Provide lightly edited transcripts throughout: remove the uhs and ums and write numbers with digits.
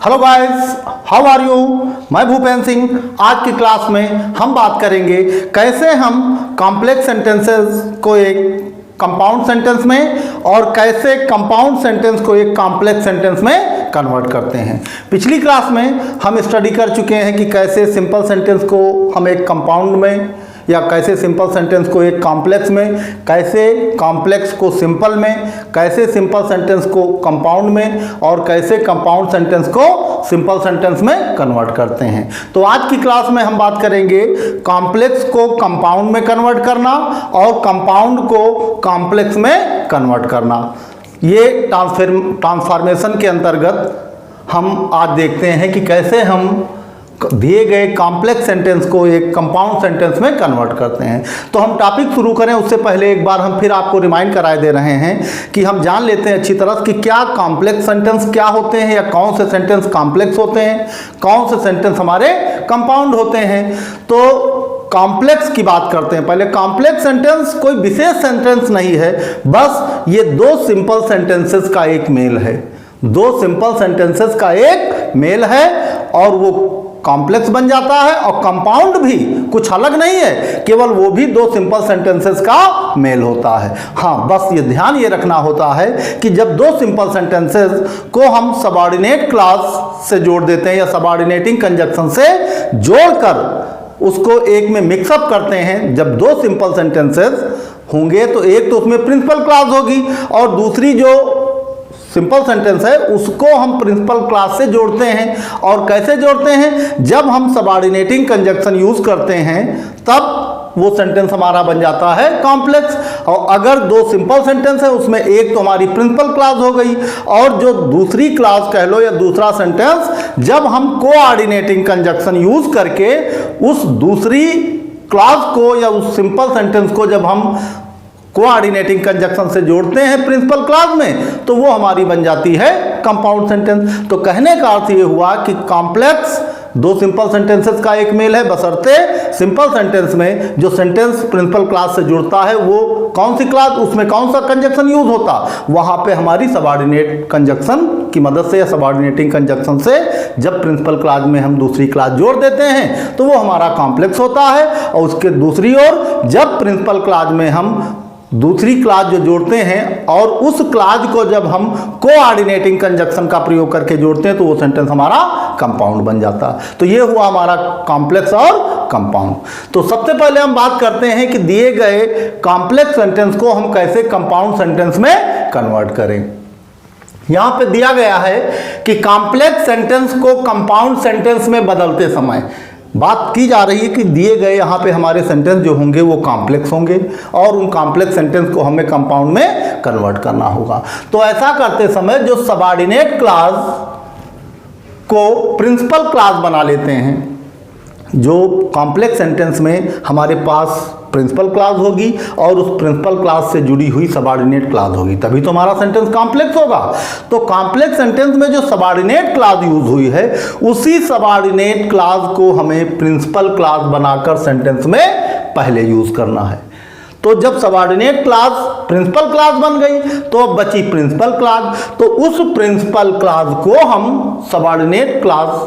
Hello guys, how are you. मैं भूपेंद्र सिंह। आज की क्लास में हम बात करेंगे कैसे हम कॉम्प्लेक्स सेंटेंसेस को एक कंपाउंड सेंटेंस में और कैसे कंपाउंड सेंटेंस को एक कॉम्प्लेक्स सेंटेंस में कन्वर्ट करते हैं। पिछली क्लास में हम स्टडी कर चुके हैं कि कैसे सिंपल सेंटेंस को हम एक कंपाउंड में या कैसे सिंपल सेंटेंस को एक कॉम्प्लेक्स में, कैसे कॉम्प्लेक्स को सिंपल में, कैसे सिंपल सेंटेंस को कंपाउंड में और कैसे कंपाउंड सेंटेंस को सिंपल सेंटेंस में कन्वर्ट करते हैं। तो आज की क्लास में हम बात करेंगे कॉम्प्लेक्स को कंपाउंड में कन्वर्ट करना और कंपाउंड को कॉम्प्लेक्स में कन्वर्ट करना। ये ट्रांसफॉर्मेशन के अंतर्गत हम आज देखते हैं कि कैसे हम दिए गए कॉम्प्लेक्स सेंटेंस को एक कंपाउंड सेंटेंस में कन्वर्ट करते हैं। तो हम टॉपिक शुरू करें उससे पहले एक बार हम फिर आपको रिमाइंड कराए दे रहे हैं कि हम जान लेते हैं अच्छी तरह कि क्या कॉम्प्लेक्स सेंटेंस क्या होते हैं या कौन से सेंटेंस कॉम्प्लेक्स होते हैं, कौन से सेंटेंस हमारे कंपाउंड होते हैं। तो कॉम्प्लेक्स की बात करते हैं पहले। कॉम्प्लेक्स सेंटेंस कोई विशेष सेंटेंस नहीं है, बस ये दो सिंपल सेंटेंसेस का एक मेल है। दो सिंपल सेंटेंसेस का एक मेल है और वो कॉम्प्लेक्स बन जाता है। और कंपाउंड भी कुछ अलग नहीं है, केवल वो भी दो सिंपल सेंटेंसेस का मेल होता है। हाँ, बस ये ध्यान ये रखना होता है कि जब दो सिंपल सेंटेंसेस को हम सबऑर्डिनेट क्लॉज से जोड़ देते हैं या सबऑर्डिनेटिंग कंजक्शन से जोड़कर उसको एक में मिक्सअप करते हैं, जब दो सिंपल सेंटेंसेस होंगे तो एक तो उसमें प्रिंसिपल क्लॉज होगी और दूसरी जो सिंपल सेंटेंस है उसको हम प्रिंसिपल क्लॉज से जोड़ते हैं। और कैसे जोड़ते हैं? जब हम सबऑर्डिनेटिंग कंजक्शन यूज करते हैं तब वो सेंटेंस हमारा बन जाता है कॉम्प्लेक्स। और अगर दो सिंपल सेंटेंस है उसमें एक तो हमारी प्रिंसिपल क्लॉज हो गई और जो दूसरी क्लॉज कह लो या दूसरा सेंटेंस जब हम कोऑर्डिनेटिंग कंजक्शन यूज करके उस दूसरी क्लॉज को या उस सिंपल सेंटेंस को जब हम कोऑर्डिनेटिंग कंजक्शन से जोड़ते हैं प्रिंसिपल क्लॉज में तो वो हमारी बन जाती है कंपाउंड सेंटेंस। तो कहने का अर्थ ये हुआ कि कॉम्प्लेक्स दो सिंपल सेंटेंसेस का एक मेल है, बशर्ते सिंपल सेंटेंस में जो सेंटेंस प्रिंसिपल क्लॉज से जुड़ता है वो कौन सी क्लॉज, उसमें कौन सा कंजक्शन यूज होता, वहां पे हमारी सबऑर्डिनेट कंजक्शन की मदद से या सबऑर्डिनेटिंग कंजक्शन से जब प्रिंसिपल क्लॉज में हम दूसरी क्लॉज जोड़ देते हैं तो वो हमारा कॉम्प्लेक्स होता है। और उसके दूसरी ओर जब प्रिंसिपल क्लॉज में हम दूसरी क्लॉज जो जोड़ते हैं और उस क्लॉज को जब हम कोऑर्डिनेटिंग कंजक्शन का प्रयोग करके जोड़ते हैं तो वो सेंटेंस हमारा कंपाउंड बन जाता है। तो ये हुआ हमारा कॉम्प्लेक्स और कंपाउंड। तो सबसे पहले हम बात करते हैं कि दिए गए कॉम्प्लेक्स सेंटेंस को हम कैसे कंपाउंड सेंटेंस में कन्वर्ट करें। यहां पे दिया गया है कि कॉम्प्लेक्स सेंटेंस को कंपाउंड सेंटेंस में बदलते समय बात की जा रही है कि दिए गए यहाँ पे हमारे सेंटेंस जो होंगे वो कॉम्प्लेक्स होंगे और उन कॉम्प्लेक्स सेंटेंस को हमें कंपाउंड में कन्वर्ट करना होगा। तो ऐसा करते समय जो सबऑर्डिनेट क्लॉज को प्रिंसिपल क्लॉज बना लेते हैं, जो कॉम्प्लेक्स सेंटेंस में हमारे पास प्रिंसिपल क्लॉज होगी और उस प्रिंसिपल क्लॉज से जुड़ी हुई सबऑर्डिनेट क्लॉज होगी, तभी तो हमारा सेंटेंस कॉम्प्लेक्स होगा। तो कॉम्प्लेक्स सेंटेंस में जो सबऑर्डिनेट क्लॉज यूज हुई है उसी सबऑर्डिनेट क्लॉज को हमें प्रिंसिपल क्लॉज बनाकर सेंटेंस में पहले यूज करना है। तो जब सबऑर्डिनेट क्लॉज प्रिंसिपल क्लॉज बन गई तो अब बची प्रिंसिपल क्लॉज। तो उस प्रिंसिपल क्लॉज को हम सबऑर्डिनेट क्लॉज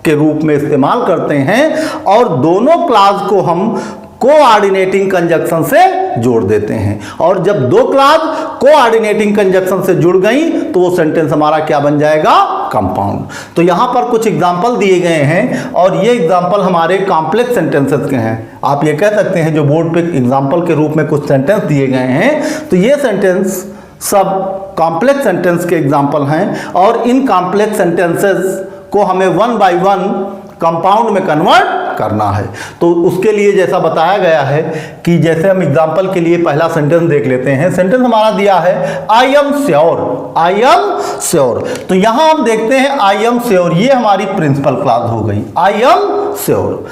के रूप में इस्तेमाल करते हैं और दोनों क्लॉज को हम कोऑर्डिनेटिंग कंजक्शन से जोड़ देते हैं। और जब दो क्लॉज कोऑर्डिनेटिंग कंजक्शन से जुड़ गई तो वो सेंटेंस हमारा क्या बन जाएगा? कंपाउंड। तो यहां पर कुछ एग्जांपल दिए गए हैं और ये एग्जांपल हमारे कॉम्प्लेक्स सेंटेंसेस के हैं। आप ये कह सकते हैं जो बोर्ड पे एग्जांपल के रूप में कुछ सेंटेंस दिए गए हैं तो ये सेंटेंस सब कॉम्प्लेक्स सेंटेंस के एग्जांपल हैं और इन कॉम्प्लेक्स सेंटेंसेस को हमें वन बाय वन कंपाउंड में कन्वर्ट करना है। तो उसके लिए जैसा बताया गया है कि जैसे हम एग्जांपल के लिए पहला सेंटेंस देख लेते हैं। सेंटेंस हमारा दिया है I am sure, I am sure. तो यहां हम देखते हैं आई एम श्योर, ये हमारी प्रिंसिपल क्लॉज हो गई, आई एम श्योर।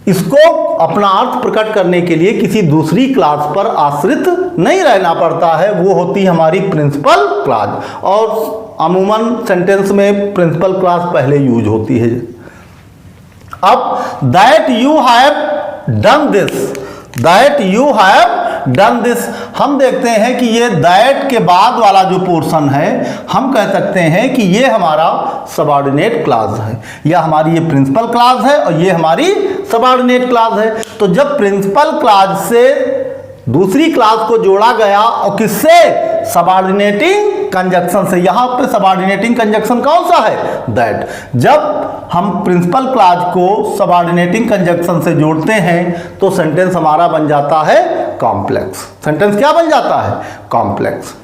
इसको अपना अर्थ प्रकट करने के लिए किसी दूसरी क्लॉज पर आश्रित नहीं रहना पड़ता है, वो होती हमारी प्रिंसिपल क्लॉज। और अमूमन सेंटेंस में प्रिंसिपल क्लॉज पहले यूज होती है। अब that you have done this, that you have done this, हम देखते हैं कि ये दैट के बाद वाला जो पोर्शन है हम कह सकते हैं कि ये हमारा सबऑर्डिनेट क्लॉज है, या हमारी ये प्रिंसिपल क्लॉज है और ये हमारी सबऑर्डिनेट क्लॉज है। तो जब प्रिंसिपल क्लॉज से दूसरी क्लॉज को जोड़ा गया और किससे, सबऑर्डिनेटिंग कंजक्शन से, यहां पे सबऑर्डिनेटिंग कंजक्शन कौन सा है, दैट। जब हम प्रिंसिपल क्लॉज को सबऑर्डिनेटिंग कंजक्शन से जोड़ते हैं तो सेंटेंस हमारा बन जाता है कॉम्प्लेक्स। सेंटेंस क्या बन जाता है, कॉम्प्लेक्स।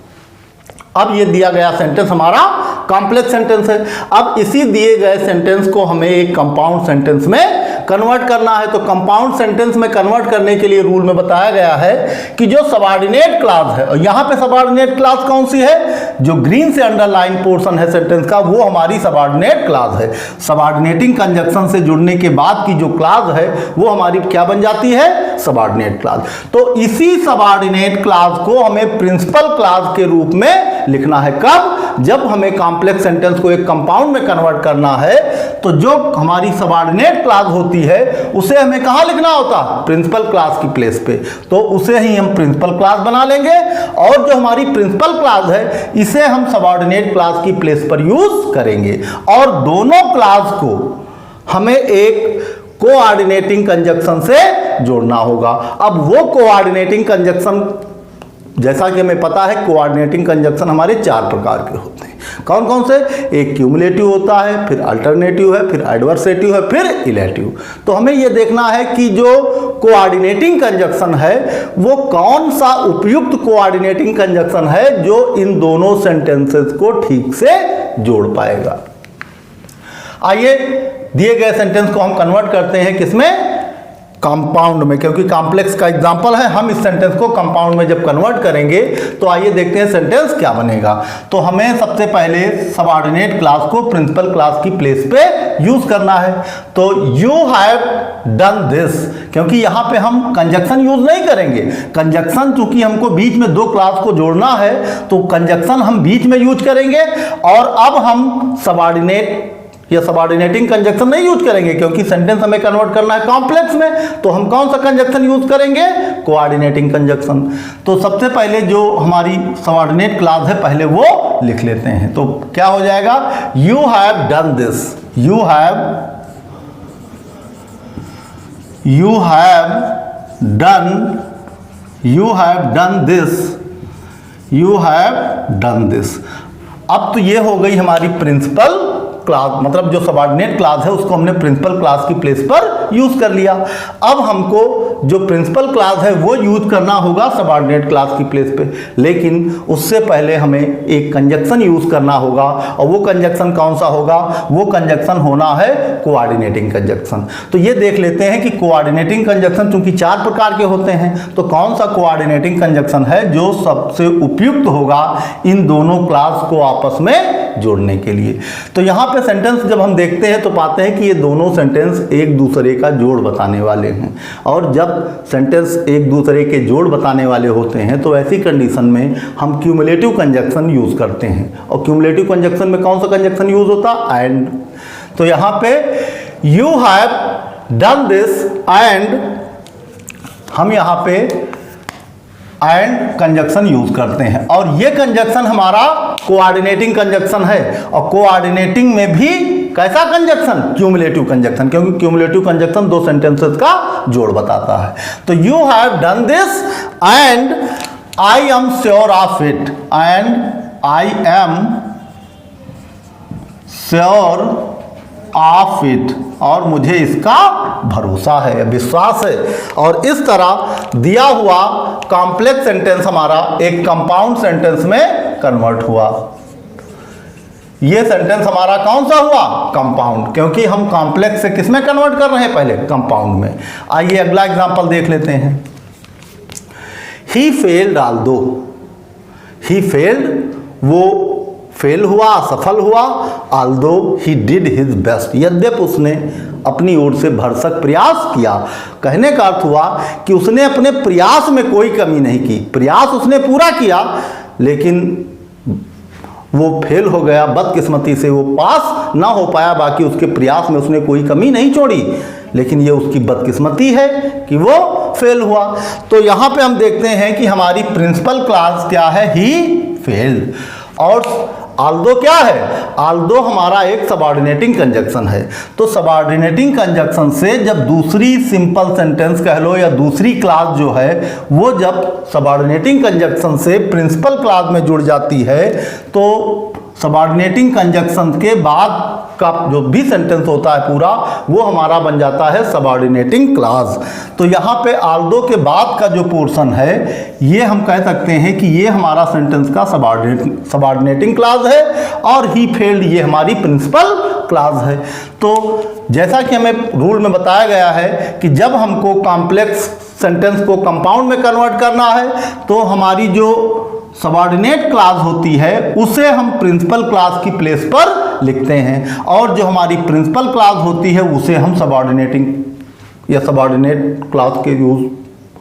अब ये दिया गया सेंटेंस हमारा कॉम्प्लेक्स सेंटेंस है। अब इसी दिए गए सेंटेंस को हमें एक कंपाउंड सेंटेंस में कन्वर्ट करना है। तो कंपाउंड सेंटेंस में कन्वर्ट करने के लिए रूल में बताया गया है कि जो सबऑर्डिनेट क्लॉज है, और यहां पे सबऑर्डिनेट क्लॉज कौन सी है, जो ग्रीन से अंडरलाइन पोर्शन है सेंटेंस का, वो हमारी सबऑर्डिनेट क्लॉज है। सबऑर्डिनेटिंग कंजक्शन से जुड़ने के बाद की जो क्लॉज है वो हमारी क्या बन जाती है, सबऑर्डिनेट क्लॉज। तो इसी सबऑर्डिनेट क्लॉज को हमें प्रिंसिपल क्लॉज के रूप में लिखना है। कब, जब हमें कॉम्प्लेक्स सेंटेंस को एक कंपाउंड में कन्वर्ट करना है तो जो हमारी सबऑर्डिनेट क्लॉज होती है उसे हमें कहां लिखना होता, प्रिंसिपल क्लॉज की प्लेस पे। तो उसे ही हम प्रिंसिपल क्लॉज बना लेंगे, और जो हमारी प्रिंसिपल क्लॉज है इसे हम सबऑर्डिनेट क्लॉज की प्लेस पर यूज करेंगे। और दोनों क्लॉज को हमें एक कोऑर्डिनेटिंग कंजक्शन से जोड़ना होगा। अब वो कोऑर्डिनेटिंग कंजक्शन, जैसा कि हमें पता है कोऑर्डिनेटिंग कंजक्शन हमारे 4 प्रकार के होते हैं। कौन कौन से, एक क्यूमुलेटिव होता है, फिर अल्टरनेटिव है, फिर एडवर्सेटिव है, फिर इलेटिव। तो हमें यह देखना है कि जो कोऑर्डिनेटिंग कंजक्शन है वो कौन सा उपयुक्त कोऑर्डिनेटिंग कंजक्शन है जो इन दोनों सेंटेंसेस को ठीक से जोड़ पाएगा। आइए दिए गए सेंटेंस को हम कन्वर्ट करते हैं किसमें, कंपाउंड में, क्योंकि कॉम्प्लेक्स का एग्जांपल है। हम इस सेंटेंस को कंपाउंड में जब कन्वर्ट करेंगे तो आइए देखते हैं सेंटेंस क्या बनेगा। तो हमें सबसे पहले सबऑर्डिनेट क्लॉज को प्रिंसिपल क्लॉज की प्लेस पे यूज करना है। तो यू हैव डन दिस, क्योंकि यहां पे हम कंजक्शन यूज नहीं करेंगे। कंजक्शन चूंकि हमको बीच में दो क्लॉज को जोड़ना है तो कंजक्शन हम बीच में यूज करेंगे, और अब हम सबऑर्डिनेट या सबऑर्डिनेटिंग कंजक्शन नहीं यूज करेंगे, क्योंकि सेंटेंस हमें कन्वर्ट करना है कॉम्प्लेक्स में। तो हम कौन सा कंजक्शन यूज करेंगे, कोऑर्डिनेटिंग कंजक्शन। तो सबसे पहले जो हमारी सबऑर्डिनेट क्लॉज है पहले वो लिख लेते हैं। तो क्या हो जाएगा, you have done this, you have done this, you have done this. अब तो ये हो गई हमारी प्रिंसिपल क्लॉज, मतलब जो सबऑर्डिनेट क्लॉज है उसको हमने प्रिंसिपल क्लॉज की प्लेस पर यूज कर लिया। अब हमको जो प्रिंसिपल क्लॉज है वो यूज करना होगा सबऑर्डिनेट क्लॉज की प्लेस पे, लेकिन उससे पहले हमें एक कंजक्शन यूज करना होगा। और वो कंजक्शन कौन सा होगा, वो कंजक्शन होना है कोऑर्डिनेटिंग कंजक्शन। तो ये देख लेते हैं कि कोऑर्डिनेटिंग कंजक्शन चूंकि 4 प्रकार के होते हैं तो कौन सा कोऑर्डिनेटिंग कंजक्शन है जो सबसे उपयुक्त होगा इन दोनों क्लॉज को आपस में जोड़ने के लिए। तो यहां पे सेंटेंस जब हम देखते हैं तो पाते हैं कि ये दोनों सेंटेंस एक दूसरे का जोड़ बताने वाले हैं। और जब सेंटेंस एक दूसरे के जोड़ बताने वाले होते हैं तो ऐसी कंडीशन में हम क्यूमुलेटिव कंजक्शन यूज करते हैं। और क्यूमुलेटिव कंजक्शन में कौन सा कंजक्शन यूज होता है, एंड। तो यहां पे you have done this and, हम यहां पे एंड कंजक्शन यूज करते हैं। और ये कंजक्शन हमारा कोऑर्डिनेटिंग कंजक्शन है। और कोऑर्डिनेटिंग में भी कैसा कंजक्शन, क्यूमुलेटिव कंजक्शन, क्योंकि क्यूमुलेटिव कंजक्शन दो सेंटेंसेस का जोड़ बताता है। तो you have done this and I am sure of it, and I am sure of it, और मुझे इसका भरोसा है, विश्वास है। और इस तरह दिया हुआ कॉम्प्लेक्स सेंटेंस हमारा एक कंपाउंड सेंटेंस में कन्वर्ट हुआ। ये सेंटेंस हमारा कौन सा हुआ, कंपाउंड, क्योंकि हम कॉम्प्लेक्स से किस में कन्वर्ट कर रहे हैं, पहले कंपाउंड में। आइए अगला एग्जांपल देख लेते हैं। He failed although, he failed, वो फेल हुआ, असफल हुआ। Although he did his best, यद्यपि उसने अपनी ओर से भरसक प्रयास किया। कहने का अर्थ हुआ कि उसने अपने प्रयास में कोई कमी नहीं की, प्रयास उसने पूरा किया, लेकिन वो फेल हो गया, बदकिस्मती से वो पास ना हो पाया। बाकी उसके प्रयास में उसने कोई कमी नहीं छोड़ी, लेकिन ये उसकी बदकिस्मती है कि वो फेल हुआ। तो यहाँ पे हम देखते हैं कि हमारी प्रिंसिपल क्लास क्या है, ही फेल्ड। और आल्दो क्या है, आल्दो हमारा एक सबऑर्डिनेटिंग कंजक्शन है। तो सबऑर्डिनेटिंग कंजक्शन से जब दूसरी सिंपल सेंटेंस कह लो या दूसरी क्लास जो है वो जब सबऑर्डिनेटिंग कंजक्शन से प्रिंसिपल क्लास में जुड़ जाती है तो सबऑर्डिनेटिंग कंजक्शन के बाद का जो भी सेंटेंस होता है पूरा वो हमारा बन जाता है सबऑर्डिनेटिंग क्लास। तो यहाँ पे आल्दो के बाद का जो पोर्शन है ये हम कह सकते हैं कि ये हमारा सेंटेंस का सबऑर्डिनेटिंग क्लास है और ही फेल्ड ये हमारी प्रिंसिपल क्लास है। तो जैसा कि हमें रूल में बताया गया है कि जब हमको कॉम्प्लेक्स सेंटेंस को कंपाउंड में कन्वर्ट करना है तो हमारी जो सबऑर्डिनेट क्लास होती है उसे हम प्रिंसिपल क्लास की प्लेस पर लिखते हैं और जो हमारी प्रिंसिपल क्लास होती है उसे हम सबऑर्डिनेटिंग या सबऑर्डिनेट क्लास के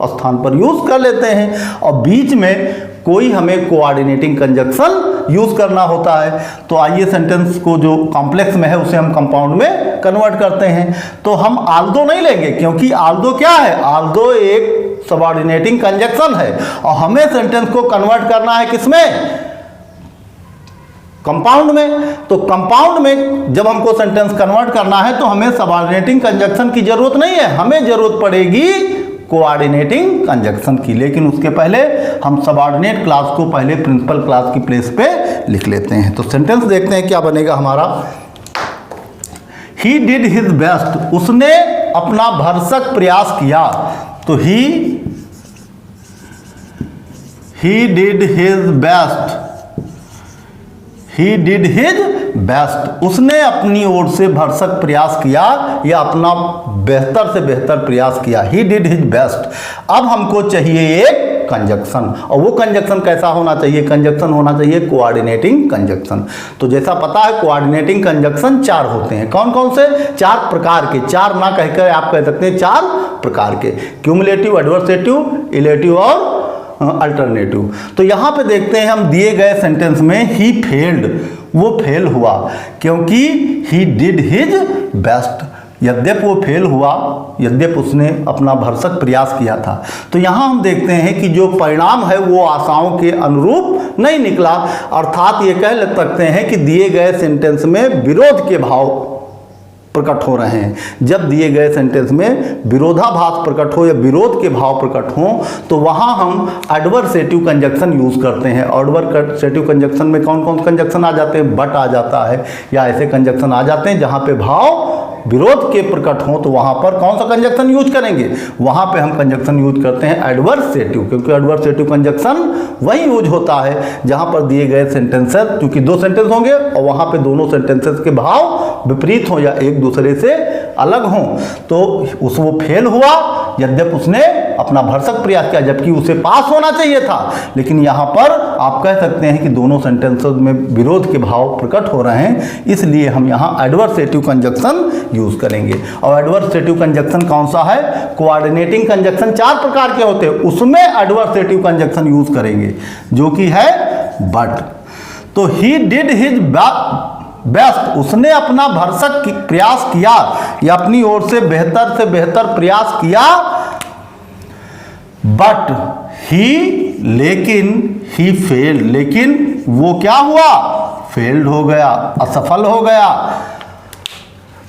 स्थान पर यूज कर लेते हैं और बीच में कोई हमें कोऑर्डिनेटिंग कंजक्शन यूज करना होता है। तो आइए सेंटेंस को जो कॉम्प्लेक्स में है उसे हम कंपाउंड में कन्वर्ट करते हैं। तो हम आल्दो नहीं लेंगे क्योंकि आल्दो क्या है, आल्दो एक सबऑर्डिनेटिंग कंजक्शन है और हमें सेंटेंस को कन्वर्ट करना है किसमें, कंपाउंड में। तो कंपाउंड में जब हमको सेंटेंस कन्वर्ट करना है तो हमें सबऑर्डिनेटिंग कंजक्शन की जरूरत नहीं है, हमें जरूरत पड़ेगी कोऑर्डिनेटिंग कंजक्शन की। लेकिन उसके पहले हम सबऑर्डिनेट क्लास को पहले प्रिंसिपल क्लास की प्लेस पे लिख लेते हैं। तो सेंटेंस देखते हैं क्या बनेगा हमारा। ही डिड हिज बेस्ट, उसने अपना भरसक प्रयास किया। तो he did his best, he did his best, उसने अपनी ओर से भरसक प्रयास किया या अपना बेहतर से बेहतर प्रयास किया। He did his best. अब हमको चाहिए एक कंजक्शन और वो कंजक्शन कैसा होना चाहिए, कंजक्शन होना चाहिए कोऑर्डिनेटिंग कंजक्शन। तो जैसा पता है कोऑर्डिनेटिंग कंजक्शन 4 होते हैं। कौन कौन से, 4 प्रकार के, 4 ना कहकर आप कह सकते हैं 4 प्रकार के, क्यूमुलेटिव, एडवर्सेटिव, इलेटिव और अल्टरनेटिव। तो यहाँ पे देखते हैं हम दिए गए सेंटेंस में ही फेल्ड, वो फेल हुआ क्योंकि ही डिड हिज बेस्ट। यद्यप वो फेल हुआ, यद्यप उसने अपना भरसक प्रयास किया था। तो यहाँ हम देखते हैं कि जो परिणाम है वो आशाओं के अनुरूप नहीं निकला। अर्थात ये कह सकते हैं कि दिए गए सेंटेंस में विरोध के भाव प्रकट हो रहे हैं। जब दिए गए सेंटेंस में विरोधाभास प्रकट हो या विरोध के भाव प्रकट हो तो वहां हम एडवर्सेटिव कंजक्शन यूज करते हैं। एडवर्सेटिव कंजक्शन में कौन कौन कंजक्शन आ जाते हैं, बट आ जाता है या ऐसे कंजक्शन आ जाते हैं जहां पे भाव विरोध के प्रकट हो तो वहां पर कौन सा कंजक्शन यूज करेंगे, वहां पे हम कंजक्शन यूज करते हैं एडवर्सेटिव। क्योंकि एडवर्सेटिव कंजक्शन वही यूज होता है जहां पर दिए गए सेंटेंसेस, क्योंकि 2 सेंटेंस होंगे और वहां पे दोनों सेंटेंसेस के भाव विपरीत हो या एक दूसरे से अलग हों। तो वो फेल हुआ यद्यप उसने अपना भरसक प्रयास किया, जबकि उसे पास होना चाहिए था। लेकिन यहाँ पर आप कह सकते हैं कि दोनों सेंटेंसेस में विरोध के भाव प्रकट हो रहे हैं, इसलिए हम यहाँ एडवर्सेटिव कंजक्शन यूज करेंगे। और एडवर्सेटिव कंजक्शन कौन सा है, कोऑर्डिनेटिंग कंजक्शन 4 प्रकार के होते हैं, उसमें एडवर्सेटिव कंजक्शन यूज करेंगे जो कि है बट। तो ही डिड हिज बेस्ट, उसने अपना भरसक प्रयास किया या अपनी ओर से बेहतर प्रयास किया। बट ही, लेकिन ही फेल्ड, लेकिन वो क्या हुआ, फेल्ड हो गया, असफल हो गया।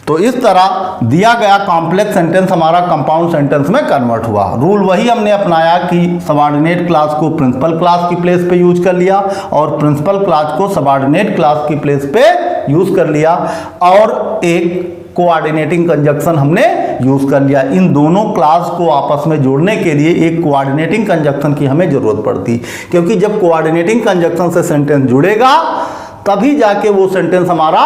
तो इस तरह दिया गया कॉम्प्लेक्स सेंटेंस हमारा कंपाउंड सेंटेंस में कन्वर्ट हुआ। रूल वही हमने अपनाया कि सबऑर्डिनेट क्लास को प्रिंसिपल क्लास की प्लेस पे यूज कर लिया और प्रिंसिपल क्लास को सबऑर्डिनेट क्लास की प्लेस पे यूज कर लिया और एक कोऑर्डिनेटिंग कंजक्शन हमने यूज कर लिया। इन दोनों क्लास को आपस में जोड़ने के लिए एक कोऑर्डिनेटिंग कंजक्शन की हमें जरूरत पड़ती, क्योंकि जब कोऑर्डिनेटिंग कंजक्शन से सेंटेंस जुड़ेगा तभी जाके वो सेंटेंस हमारा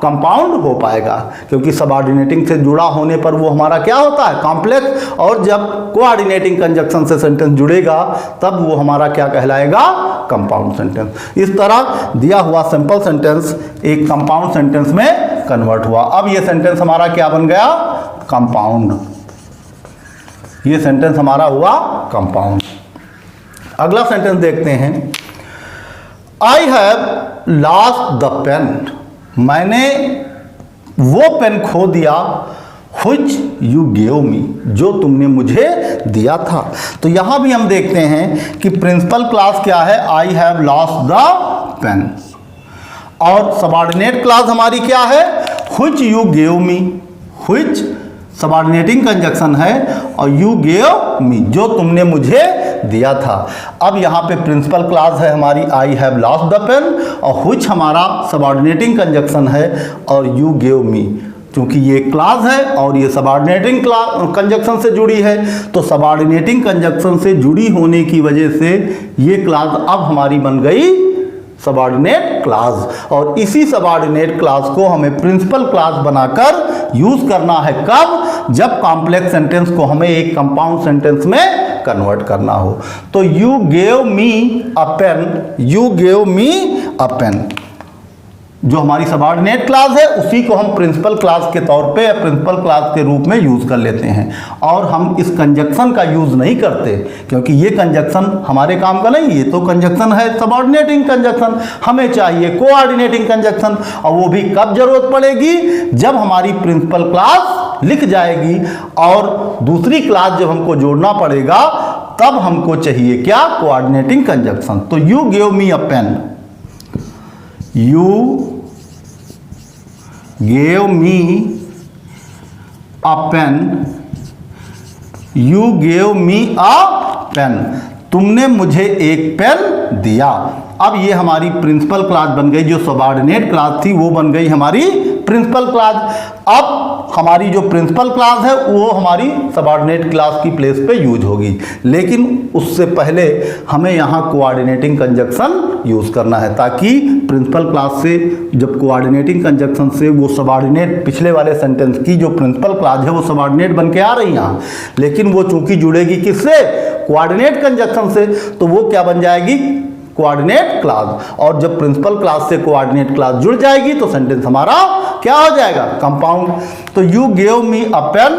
कंपाउंड हो पाएगा। क्योंकि सबऑर्डिनेटिंग से जुड़ा होने पर वो हमारा क्या होता है, कॉम्प्लेक्स, और जब कोऑर्डिनेटिंग कंजक्शन से सेंटेंस जुड़ेगा तब वो हमारा क्या कहलाएगा, कंपाउंड सेंटेंस। इस तरह दिया हुआ सिंपल सेंटेंस एक कंपाउंड सेंटेंस में कन्वर्ट हुआ। अब ये सेंटेंस हमारा क्या बन गया, कंपाउंड। ये सेंटेंस हमारा हुआ कंपाउंड। अगला सेंटेंस देखते हैं। I have lost the pen, मैंने वो पेन खो दिया which you gave me, जो तुमने मुझे दिया था। तो यहां भी हम देखते हैं कि प्रिंसिपल क्लास क्या है, I have lost the pen, और सबऑर्डिनेट क्लास हमारी क्या है, which you gave me, which subordinating conjunction है, और you gave me, जो तुमने मुझे दिया था। अब यहाँ पे प्रिंसिपल क्लास है हमारी I have lost the pen, और which हमारा सबऑर्डिनेटिंग कंजक्शन है, और you gave me, क्योंकि ये क्लास है और ये सबऑर्डिनेटिंग कंजक्शन से जुड़ी है, तो सबऑर्डिनेटिंग कंजक्शन से जुड़ी होने की वजह से ये क्लास अब हमारी बन गई सबऑर्डिनेट क्लास। और इसी सबऑर्डिनेट क्लास को हमें प्रिंसिपल क्लास बनाकर यूज करना है, कब, जब कॉम्प्लेक्स सेंटेंस को हमें एक कंपाउंड सेंटेंस में कन्वर्ट करना हो। तो you gave me a pen, you gave me a pen, जो हमारी सबऑर्डिनेट क्लास है उसी को हम प्रिंसिपल क्लास के तौर पे या प्रिंसिपल क्लास के रूप में यूज कर लेते हैं, और हम इस कंजक्शन का यूज नहीं करते क्योंकि ये कंजक्शन हमारे काम का नहीं, ये तो कंजक्शन है सबऑर्डिनेटिंग कंजक्शन, हमें चाहिए कोऑर्डिनेटिंग कंजक्शन, और वो भी कब जरूरत पड़ेगी, जब हमारी प्रिंसिपल क्लास लिख जाएगी और दूसरी क्लास जब हमको जोड़ना पड़ेगा तब हमको चाहिए क्या, कोऑर्डिनेटिंग कंजक्शन। तो you give me a pen, you gave me a pen, you gave me a pen, तुमने मुझे एक पेन दिया। अब ये हमारी प्रिंसिपल क्लास बन गई, जो सबऑर्डिनेट क्लास थी वो बन गई हमारी प्रिंसिपल क्लास। अब हमारी जो प्रिंसिपल क्लास है वो हमारी सबऑर्डिनेट क्लास की प्लेस पे यूज होगी, लेकिन उससे पहले हमें यहाँ कोऑर्डिनेटिंग कंजक्शन यूज करना है, ताकि प्रिंसिपल क्लास से जब कोऑर्डिनेटिंग कंजक्शन से वो सबऑर्डिनेट पिछले वाले सेंटेंस की जो प्रिंसिपल क्लास है वो सबऑर्डिनेट बन के आ रही यहाँ, लेकिन वो चूंकि जुड़ेगी किससे, कोऑर्डिनेट कंजक्शन से, तो वो क्या बन जाएगी, कोऑर्डिनेट क्लास। और जब प्रिंसिपल क्लास से कोऑर्डिनेट क्लास जुड़ जाएगी तो सेंटेंस हमारा क्या हो जाएगा, कंपाउंड। तो you give me a pen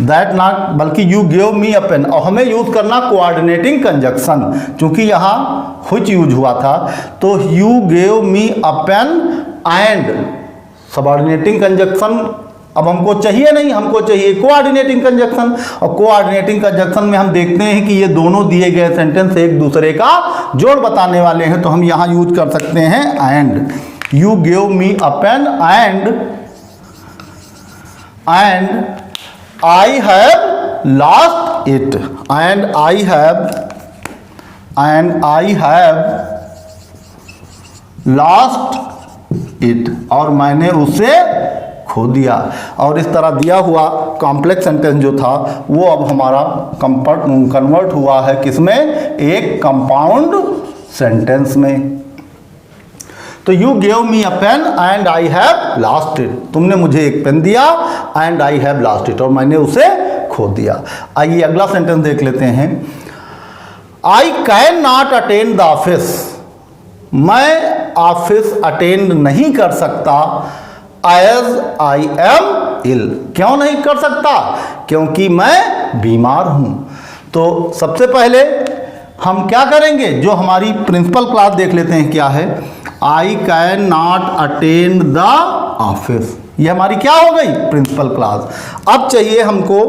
that not, बल्कि you give me a pen, और हमें यूज करना कोऑर्डिनेटिंग कंजक्शन, क्योंकि यहां व्हिच यूज हुआ था। तो you give me a pen and subordinating conjunction अब हमको चाहिए नहीं, हमको चाहिए कोऑर्डिनेटिंग कंजक्शन, और कोऑर्डिनेटिंग कंजक्शन में हम देखते हैं कि ये दोनों दिए गए सेंटेंस एक दूसरे का जोड़ बताने वाले हैं, तो हम यहां यूज कर सकते हैं and. You give me a pen and I have lost it, and I have lost it, और मैंने उसे खो दिया। और इस तरह दिया हुआ कॉम्प्लेक्स सेंटेंस जो था वो अब हमारा कन्वर्ट हुआ है किसमें, एक कंपाउंड सेंटेंस में। तो you give me a pen and I have lost it, तुमने मुझे एक पेन दिया and I have lost it, और मैंने उसे खो दिया। आइए अगला सेंटेंस देख लेते हैं। I can not attend the office, मैं ऑफिस अटेंड नहीं कर सकता एज आई एम इल, क्यों नहीं कर सकता, क्योंकि मैं बीमार हूं। तो सबसे पहले हम क्या करेंगे, जो हमारी प्रिंसिपल क्लास देख लेते हैं क्या है, I can not attend the office, ये हमारी क्या हो गई, प्रिंसिपल क्लास। अब चाहिए हमको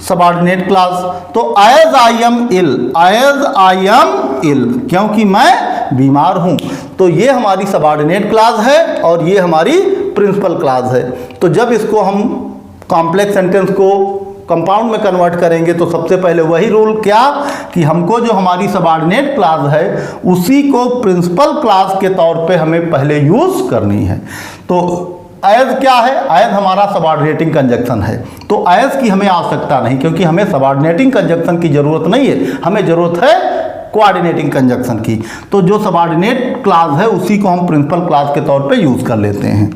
सबऑर्डिनेट क्लास, तो एज आई एम इल, क्योंकि मैं बीमार हूं। तो ये हमारी सबऑर्डिनेट क्लास है और ये हमारी प्रिंसिपल क्लास है। तो जब इसको हम कॉम्प्लेक्स सेंटेंस को कंपाउंड में कन्वर्ट करेंगे तो सबसे पहले वही रूल क्या, कि हमको जो हमारी सबऑर्डिनेट क्लास है उसी को प्रिंसिपल क्लास के तौर पे हमें पहले यूज करनी है। तो एज क्या है, एज हमारा सबऑर्डिनेटिंग कंजक्शन है, तो एज की हमें आवश्यकता नहीं, क्योंकि हमें सबऑर्डिनेटिंग कंजक्शन की जरूरत नहीं है, हमें जरूरत है कोऑर्डिनेटिंग कंजक्शन की। तो जो सबऑर्डिनेट क्लास है उसी को हम प्रिंसिपल क्लास के तौर पे यूज कर लेते हैं,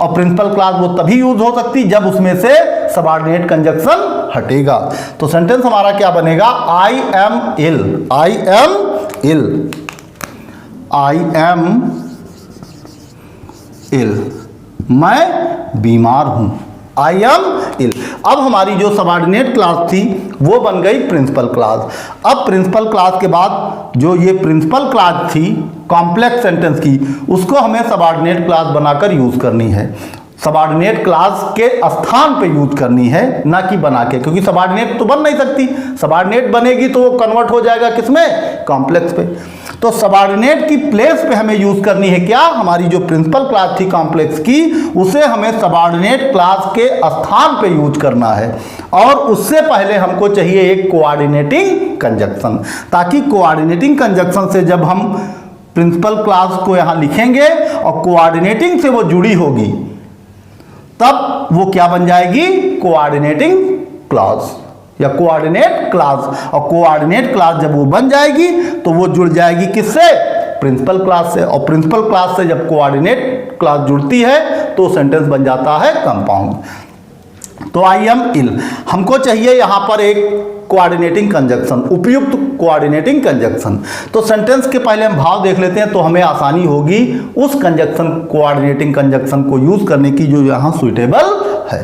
और प्रिंसिपल क्लास वो तभी यूज हो सकती जब उसमें से सबऑर्डिनेट कंजक्शन हटेगा। तो सेंटेंस हमारा क्या बनेगा, I am ill, I am ill, I am ill, मैं बीमार हूं, आई एम इल। अब हमारी जो सबऑर्डिनेट क्लास थी वो बन गई प्रिंसिपल क्लास। अब प्रिंसिपल क्लास के बाद जो ये प्रिंसिपल क्लास थी कॉम्प्लेक्स सेंटेंस की, उसको हमें सबऑर्डिनेट क्लास बनाकर यूज करनी है, सबऑर्डिनेट क्लास के स्थान पे यूज करनी है, ना कि बना के, क्योंकि सबऑर्डिनेट तो बन नहीं सकती, सबऑर्डिनेट बनेगी तो वो कन्वर्ट हो जाएगा किसमें, कॉम्प्लेक्स पे। तो सबऑर्डिनेट की प्लेस पे हमें यूज करनी है क्या, हमारी जो प्रिंसिपल क्लास थी कॉम्प्लेक्स की, उसे हमें सबऑर्डिनेट क्लास के स्थान पे यूज करना है। और उससे पहले हमको चाहिए एक कोऑर्डिनेटिंग कंजक्शन, ताकि कोऑर्डिनेटिंग कंजक्शन से जब हम प्रिंसिपल क्लास को यहां लिखेंगे और कोऑर्डिनेटिंग से वो जुड़ी होगी, तब वो क्या बन जाएगी, कोऑर्डिनेटिंग क्लास या कोऑर्डिनेट क्लास। और कोऑर्डिनेट क्लास जब वो बन जाएगी तो वो जुड़ जाएगी किससे, प्रिंसिपल क्लास से। और प्रिंसिपल क्लास से जब कोऑर्डिनेट क्लास जुड़ती है तो सेंटेंस बन जाता है कंपाउंड। तो आई एम इल, हमको चाहिए यहां पर एक कोऑर्डिनेटिंग कंजक्शन, उपयुक्त कोऑर्डिनेटिंग कंजक्शन। तो सेंटेंस के पहले हम भाव देख लेते हैं तो हमें आसानी होगी उस कंजक्शन, कोऑर्डिनेटिंग कंजक्शन को यूज करने की जो यहां सुइटेबल है।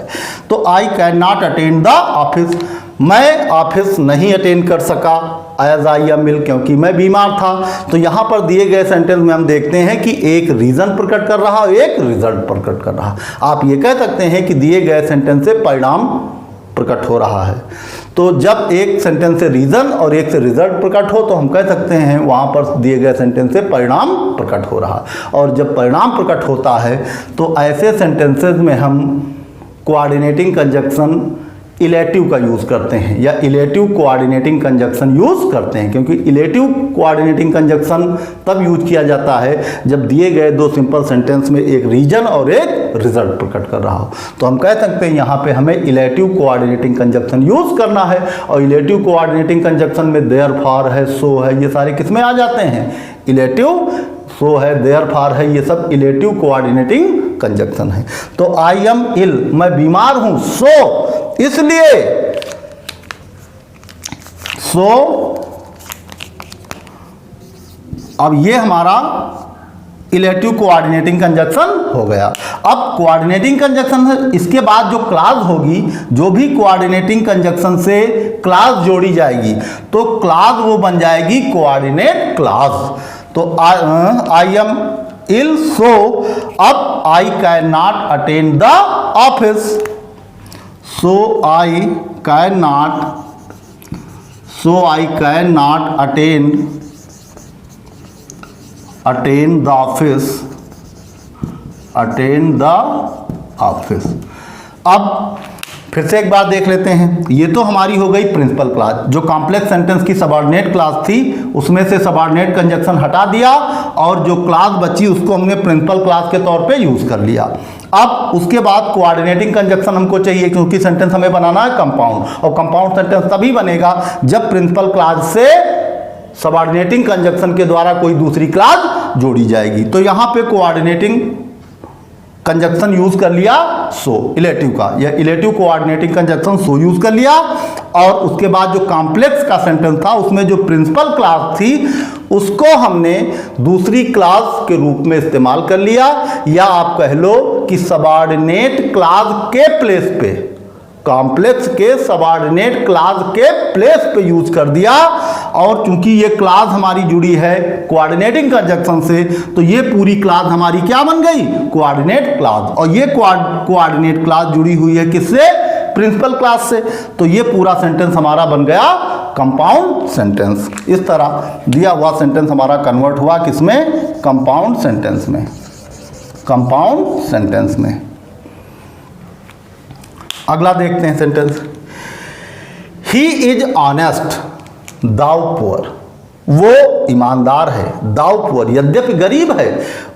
तो I can not attend the office, मैं ऑफिस नहीं अटेंड कर सका एज आई एम इल, क्योंकि मैं बीमार था। तो यहां पर दिए गए सेंटेंस में हम देखते हैं कि एक रीजन प्रकट कर रहा, एक रिजल्ट प्रकट कर रहा। आप ये कह सकते हैं कि दिए गए सेंटेंस से परिणाम प्रकट हो रहा है। तो जब एक सेंटेंस से रीजन और एक से रिजल्ट प्रकट हो तो हम कह सकते हैं वहां पर दिए गए सेंटेंस से परिणाम प्रकट हो रहा। और जब परिणाम प्रकट होता है तो ऐसे सेंटेंसेस में हम कोऑर्डिनेटिंग कंजक्शन इलेटिव का यूज करते हैं या इलेटिव कोऑर्डिनेटिंग कंजक्शन यूज करते हैं, क्योंकि इलेटिव कोऑर्डिनेटिंग कंजक्शन तब यूज किया जाता है जब दिए गए दो सिंपल सेंटेंस में एक रीजन और एक रिजल्ट प्रकट कर रहा हो। तो हम कह सकते हैं यहाँ पे हमें इलेटिव कोऑर्डिनेटिंग कंजक्शन यूज करना है। और इलेटिव कोऑर्डिनेटिंग कंजक्शन में देयरफॉर है, सो है, ये सारे किसमें आ जाते हैं, इलेटिव, सो है, देयरफॉर है, ये सब इलेटिव कोऑर्डिनेटिंग कंजक्शन है। तो आई एम इल, मैं बीमार हूं, सो इसलिए, सो अब ये हमारा इलेटिव कोऑर्डिनेटिंग कंजक्शन हो गया। अब कोऑर्डिनेटिंग कंजक्शन है, इसके बाद जो क्लास होगी, जो भी कोऑर्डिनेटिंग कंजक्शन से क्लास जोड़ी जाएगी तो क्लास वो बन जाएगी कोऑर्डिनेट क्लास। तो आई एम इल, सो अब I can not attend the office, so I cannot attend the office। अब फिर से एक बात देख लेते हैं, ये तो हमारी हो गई प्रिंसिपल क्लास, जो कॉम्प्लेक्स सेंटेंस की सबऑर्डिनेट क्लास थी उसमें से सबऑर्डिनेट कंजक्शन हटा दिया और जो क्लास बची उसको हमने प्रिंसिपल क्लास के तौर पे यूज कर लिया। अब उसके बाद कोऑर्डिनेटिंग कंजक्शन हमको चाहिए, क्योंकि सेंटेंस हमें बनाना है कंपाउंड, और कंपाउंड सेंटेंस तभी बनेगा जब प्रिंसिपल क्लास से सबऑर्डिनेटिंग कंजक्शन के द्वारा कोई दूसरी क्लास जोड़ी जाएगी। तो यहां पे कोऑर्डिनेटिंग कंजक्शन यूज कर लिया सो, इलेटिव का, या इलेटिव कोऑर्डिनेटिंग कंजक्शन सो यूज कर लिया। और उसके बाद जो कॉम्प्लेक्स का सेंटेंस था उसमें जो प्रिंसिपल क्लास थी उसको हमने दूसरी क्लास के रूप में इस्तेमाल कर लिया, या आप कह लो कि सबऑर्डिनेट क्लास के प्लेस पे, कॉम्प्लेक्स के सबऑर्डिनेट क्लास के प्लेस पे यूज कर दिया। और चूंकि ये क्लास हमारी जुड़ी है कोऑर्डिनेटिंग कंजक्शन से तो ये पूरी क्लास हमारी क्या बन गई, कोऑर्डिनेट क्लास। और ये कोऑर्डिनेट क्लास जुड़ी हुई है किससे, प्रिंसिपल क्लास से। तो ये पूरा सेंटेंस हमारा बन गया कंपाउंड सेंटेंस। इस तरह दिया हुआ सेंटेंस हमारा कन्वर्ट हुआ किसमें, कंपाउंड सेंटेंस में, कंपाउंड सेंटेंस में। अगला देखते हैं sentence, he is honest though poor, वो ईमानदार है, दाउ पुअर, यद्यपि गरीब है,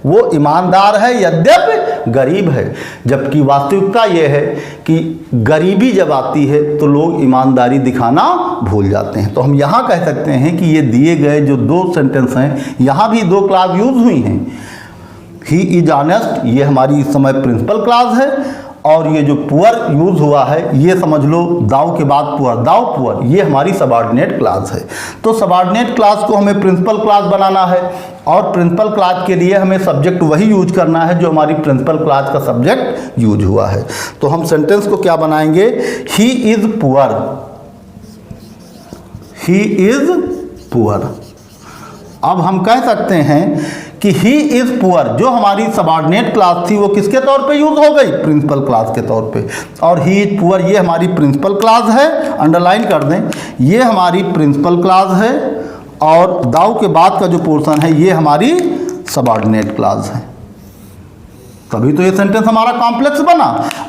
वो ईमानदार है यद्यपि गरीब है। जबकि वास्तविकता यह है कि गरीबी जब आती है तो लोग ईमानदारी दिखाना भूल जाते हैं। तो हम यहाँ कह सकते हैं कि ये दिए गए जो दो सेंटेंस हैं यहाँ भी दो क्लास यूज हुई हैं। ही इज ऑनेस्ट ये हमारी इस समय प्रिंसिपल क्लास है, और ये जो पुअर यूज हुआ है ये समझ लो दाउ के बाद पुअर, दाउ पुअर, ये हमारी सबऑर्डिनेट क्लास है। तो सबऑर्डिनेट क्लास को हमें प्रिंसिपल क्लास बनाना है, और प्रिंसिपल क्लास के लिए हमें सब्जेक्ट वही यूज करना है जो हमारी प्रिंसिपल क्लास का सब्जेक्ट यूज हुआ है। तो हम सेंटेंस को क्या बनाएंगे, he is poor, he is poor. अब हम कह सकते हैं कि ही इज़ पुअर, जो हमारी सबऑर्डिनेट क्लास थी वो किसके तौर पे यूज़ हो गई, प्रिंसिपल क्लास के तौर पे। और ही इज़ पुअर ये हमारी प्रिंसिपल क्लास है, अंडरलाइन कर दें, ये हमारी प्रिंसिपल क्लास है, और दाऊ के बाद का जो पोर्शन है ये हमारी सबऑर्डिनेट क्लास है। तभी तो ये सेंटेंस हमारा कॉम्प्लेक्स बना।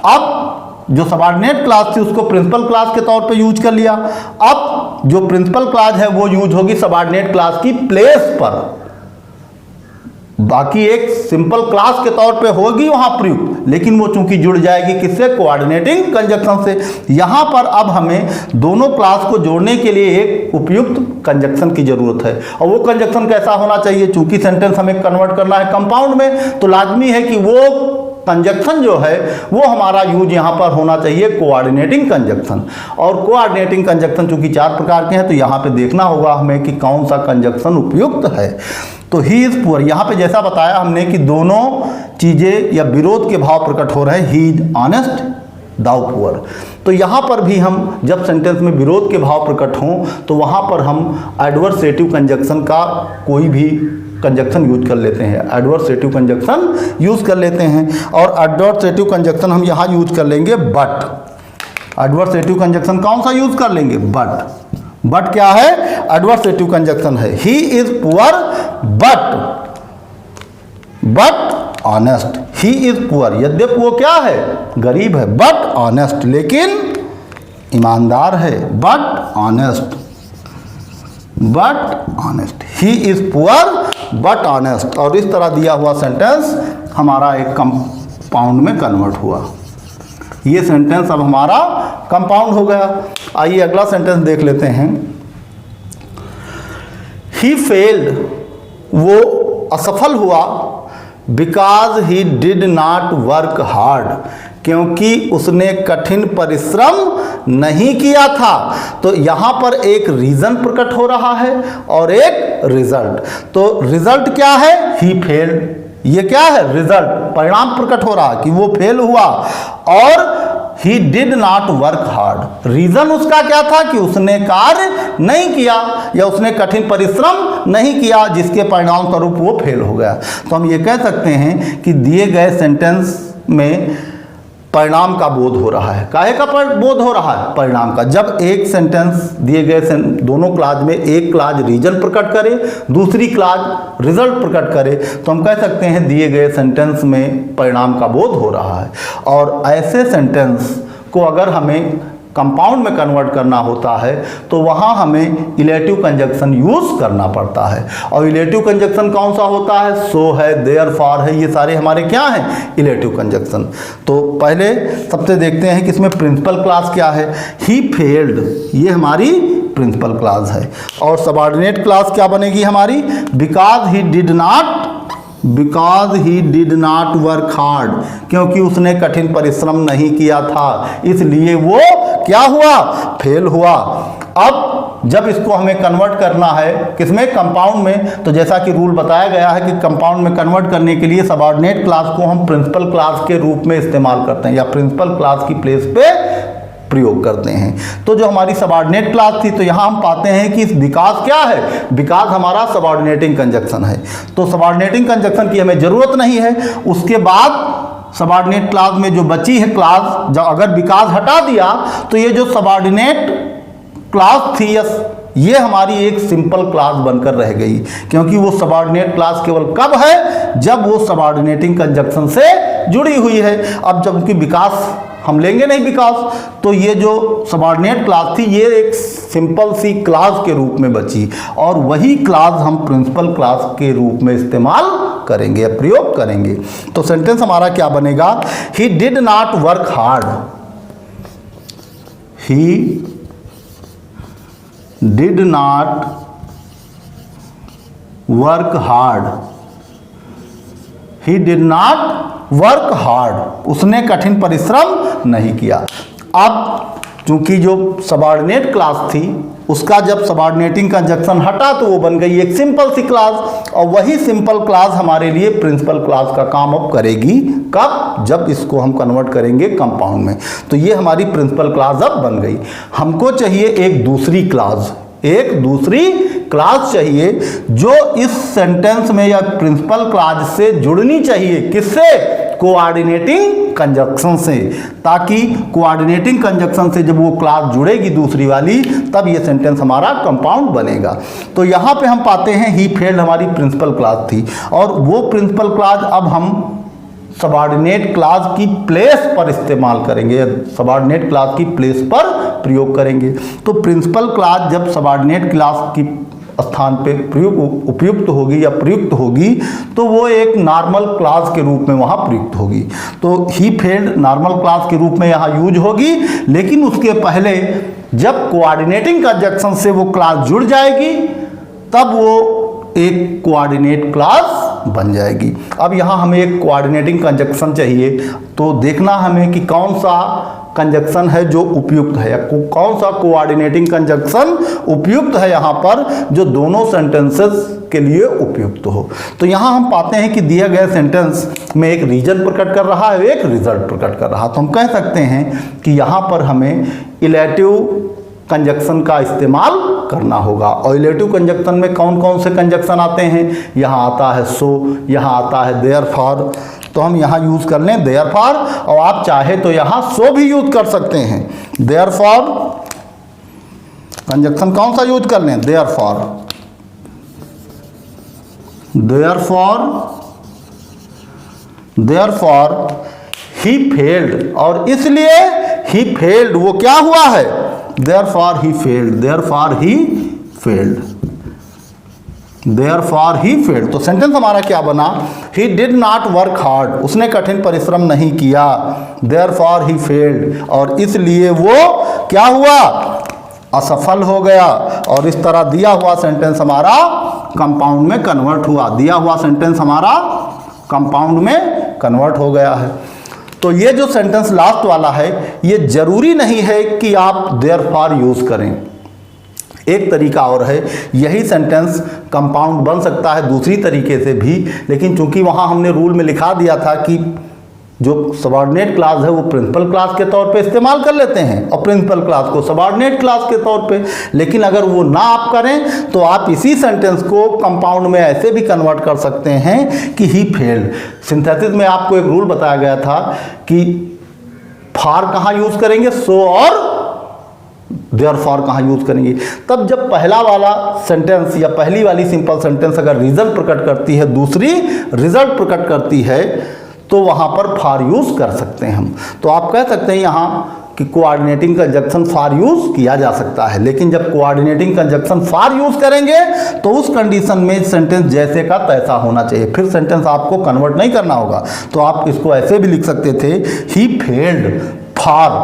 अब जो सबऑर्डिनेट क्लास थी उसको प्रिंसिपल क्लास के तौर पे यूज कर लिया। अब जो प्रिंसिपल क्लास है वो यूज होगी सबऑर्डिनेट क्लास की प्लेस पर। बाकी एक सिंपल क्लास के तौर पे होगी वहां प्रयुक्त, लेकिन वो चूंकि जुड़ जाएगी किससे, कोऑर्डिनेटिंग कंजक्शन से। यहां पर अब हमें दोनों क्लास को जोड़ने के लिए एक उपयुक्त कंजक्शन की जरूरत है। और वो कंजक्शन कैसा होना चाहिए, चूंकि सेंटेंस हमें कन्वर्ट करना है कंपाउंड में, तो लाजमी है कि वो कंजक्शन जो है वो हमारा यूज यहाँ पर होना चाहिए कोऑर्डिनेटिंग कंजक्शन। और कोऑर्डिनेटिंग कंजक्शन चूंकि 4 प्रकार के हैं, तो यहाँ पे देखना होगा हमें कि कौन सा कंजक्शन उपयुक्त है। तो ही इज पुअर, यहाँ पे जैसा बताया हमने कि दोनों चीज़ें या विरोध के भाव प्रकट हो रहे हैं, he is honest though poor. तो यहाँ पर भी हम जब सेंटेंस में विरोध के भाव प्रकट हों तो वहाँ पर हम एडवर्सेटिव कंजक्शन का कोई भी कंजक्शन यूज कर लेते हैं, एडवर्सेटिव कंजक्शन यूज कर लेते हैं। और एडवर्सेटिव कंजक्शन हम यहाँ यूज कर लेंगे बट। एडवर्सेटिव कंजक्शन कौन सा यूज कर लेंगे, बट। बट क्या है, एडवर्सेटिव कंजक्शन है। He is poor but honest. He is poor, यद्यपि वो क्या है, गरीब है, बट ऑनेस्ट, लेकिन ईमानदार है, but honest, but honest. He is poor but honest. और इस तरह दिया हुआ सेंटेंस हमारा एक कंपाउंड में कन्वर्ट हुआ। ये सेंटेंस अब हमारा कंपाउंड हो गया। आइए अगला सेंटेंस देख लेते हैं। ही फेल्ड, वो असफल हुआ, because he did not work hard, क्योंकि उसने कठिन परिश्रम नहीं किया था। तो यहाँ पर एक रीजन प्रकट हो रहा है और एक रिजल्ट। तो रिजल्ट क्या है, ही फेल्ड, ये क्या है, रिजल्ट, परिणाम प्रकट हो रहा कि वो फेल हुआ। और he did not work hard, reason उसका क्या था कि उसने कार्य नहीं किया या उसने कठिन परिश्रम नहीं किया, जिसके परिणाम स्वरूप वो फेल हो गया। तो हम ये कह सकते हैं कि दिए गए सेंटेंस में परिणाम का बोध हो रहा है। काहे का बोध हो रहा है, परिणाम का। जब एक सेंटेंस दिए गए दोनों क्लास में एक क्लास रीजन प्रकट करे, दूसरी क्लास रिजल्ट प्रकट करे, तो हम कह सकते हैं दिए गए सेंटेंस में परिणाम का बोध हो रहा है। और ऐसे सेंटेंस को अगर हमें कंपाउंड में कन्वर्ट करना होता है तो वहाँ हमें इलेटिव कंजक्शन यूज़ करना पड़ता है। और इलेटिव कंजक्शन कौन सा होता है, सो है, देयरफॉर है, ये सारे हमारे क्या हैं, इलेटिव कंजक्शन। तो पहले सबसे देखते हैं कि इसमें प्रिंसिपल क्लास क्या है। ही फेल्ड, ये हमारी प्रिंसिपल क्लास है। और सबऑर्डिनेट क्लास क्या बनेगी हमारी, because he did not work hard, क्योंकि उसने कठिन परिश्रम नहीं किया था, इसलिए वो क्या हुआ, फेल हुआ। अब जब इसको हमें कन्वर्ट करना है किसमें, कंपाउंड में, तो जैसा कि रूल बताया गया है कि कंपाउंड में कन्वर्ट करने के लिए सबऑर्डिनेट क्लास को हम प्रिंसिपल क्लास के रूप में इस्तेमाल करते हैं या प्रिंसिपल क्लास की प्लेस पे प्रयोग करते हैं। तो जो हमारी सबऑर्डिनेट क्लास थी, तो यहाँ हम पाते हैं कि बिकॉज क्या है, बिकॉज हमारा सबऑर्डिनेटिंग कंजक्शन है। तो सबऑर्डिनेटिंग कंजक्शन की हमें जरूरत नहीं है। उसके बाद सबऑर्डिनेट क्लास में जो बची है क्लास, जब अगर बिकॉज हटा दिया तो ये जो सबऑर्डिनेट क्लास थी ये हमारी एक सिंपल क्लास बनकर रह गई, क्योंकि वो सबऑर्डिनेट क्लास केवल कब है, जब वो सबऑर्डिनेटिंग कंजक्शन से जुड़ी हुई है। अब जब उनकी विकास हम लेंगे नहीं बिकॉज, तो ये जो सबऑर्डिनेट क्लास थी ये एक सिंपल सी क्लास के रूप में बची, और वही क्लास हम प्रिंसिपल क्लास के रूप में इस्तेमाल करेंगे या प्रयोग करेंगे। तो सेंटेंस हमारा क्या बनेगा, ही did not work hard, he did not work hard, he did not work hard, उसने कठिन परिश्रम नहीं किया। अब चूंकि जो सबऑर्डिनेट क्लास थी उसका जब सबऑर्डिनेटिंग कंजक्शन हटा तो वो बन गई एक सिंपल सी क्लास, और वही सिंपल क्लास हमारे लिए प्रिंसिपल क्लास का काम अब करेगी। कब, जब इसको हम कन्वर्ट करेंगे कंपाउंड में। तो ये हमारी प्रिंसिपल क्लास अब बन गई। हमको चाहिए एक दूसरी क्लास, एक दूसरी क्लास चाहिए जो इस सेंटेंस में या प्रिंसिपल क्लास से जुड़नी चाहिए। किससे? कोऑर्डिनेटिंग कंजक्शन से, ताकि कोऑर्डिनेटिंग कंजक्शन से जब वो क्लास जुड़ेगी दूसरी वाली, तब ये सेंटेंस हमारा कंपाउंड बनेगा। तो यहाँ पे हम पाते हैं ही फेल्ड हमारी प्रिंसिपल क्लास थी, और वो प्रिंसिपल क्लास अब हम सबऑर्डिनेट क्लास की प्लेस पर इस्तेमाल करेंगे, सबऑर्डिनेट क्लास की प्लेस पर प्रयोग करेंगे। तो प्रिंसिपल क्लास जब सबऑर्डिनेट क्लास की स्थान पे उपयुक्त होगी या प्रयुक्त होगी, तो वो एक नॉर्मल क्लास के रूप में वहाँ प्रयुक्त होगी। तो ही फेल्ड नॉर्मल क्लास के रूप में यहाँ यूज होगी, लेकिन उसके पहले जब कोऑर्डिनेटिंग कंजक्शन से वो क्लास जुड़ जाएगी, तब वो एक कोऑर्डिनेट क्लास बन जाएगी। अब यहाँ हमें एक कोऑर्डिनेटिंग कंजक्शन चाहिए, तो देखना हमें कि कौन सा कंजक्शन है जो उपयुक्त है, कौन सा कोऑर्डिनेटिंग कंजक्शन उपयुक्त है यहाँ पर, जो दोनों सेंटेंसेस के लिए उपयुक्त हो। तो यहाँ हम पाते हैं कि दिए गए सेंटेंस में एक रीजन प्रकट कर रहा है, एक रिजल्ट प्रकट कर रहा है। तो हम कह सकते हैं कि यहाँ पर हमें इलेटिव कंजक्शन का इस्तेमाल करना होगा। और इलेटिव कंजक्शन में कौन कौन से कंजक्शन आते हैं? यहाँ आता है सो, यहाँ आता है देयरफॉर, तो हम यहाँ यूज कर लें देयरफॉर, और आप चाहे तो यहाँ सो भी यूज कर सकते हैं। देयरफॉर कंजक्शन कौन सा यूज कर लें? देयरफॉर, देयरफॉर ही फेल्ड, और इसलिए ही फेल्ड वो क्या हुआ है? Therefore he failed, therefore he failed, therefore he failed. तो सेंटेंस हमारा क्या बना? ही डिड नॉट वर्क हार्ड, उसने कठिन परिश्रम नहीं किया, देयरफॉर ही फेल्ड, और इसलिए वो क्या हुआ? असफल हो गया। और इस तरह दिया हुआ सेंटेंस हमारा कंपाउंड में कन्वर्ट हुआ, दिया हुआ सेंटेंस हमारा कंपाउंड में कन्वर्ट हो गया है। तो ये जो सेंटेंस लास्ट वाला है, ये जरूरी नहीं है कि आप देयरफॉर यूज करें। एक तरीका और है, यही सेंटेंस कंपाउंड बन सकता है दूसरी तरीके से भी, लेकिन चूंकि वहाँ हमने रूल में लिखा दिया था कि जो सबऑर्डिनेट क्लास है वो प्रिंसिपल क्लास के तौर पे इस्तेमाल कर लेते हैं, और प्रिंसिपल क्लास को सबऑर्डिनेट क्लास के तौर पे। लेकिन अगर वो ना आप करें, तो आप इसी सेंटेंस को कंपाउंड में ऐसे भी कन्वर्ट कर सकते हैं कि ही फेल्ड। सिंथेसिस में आपको एक रूल बताया गया था कि फॉर कहाँ यूज करेंगे? सो और देयरफॉर कहाँ यूज करेंगे? तब जब पहला वाला सेंटेंस या पहली वाली सिंपल सेंटेंस अगर रिजल्ट प्रकट करती है, दूसरी रिजल्ट प्रकट करती है, तो वहाँ पर फॉर यूज कर सकते हैं हम। तो आप कह सकते हैं यहाँ कि कोऑर्डिनेटिंग कंजक्शन फॉर यूज किया जा सकता है, लेकिन जब कोऑर्डिनेटिंग कंजक्शन फॉर यूज करेंगे, तो उस कंडीशन में सेंटेंस जैसे का तैसा होना चाहिए, फिर सेंटेंस आपको कन्वर्ट नहीं करना होगा। तो आप इसको ऐसे भी लिख सकते थे, he failed for,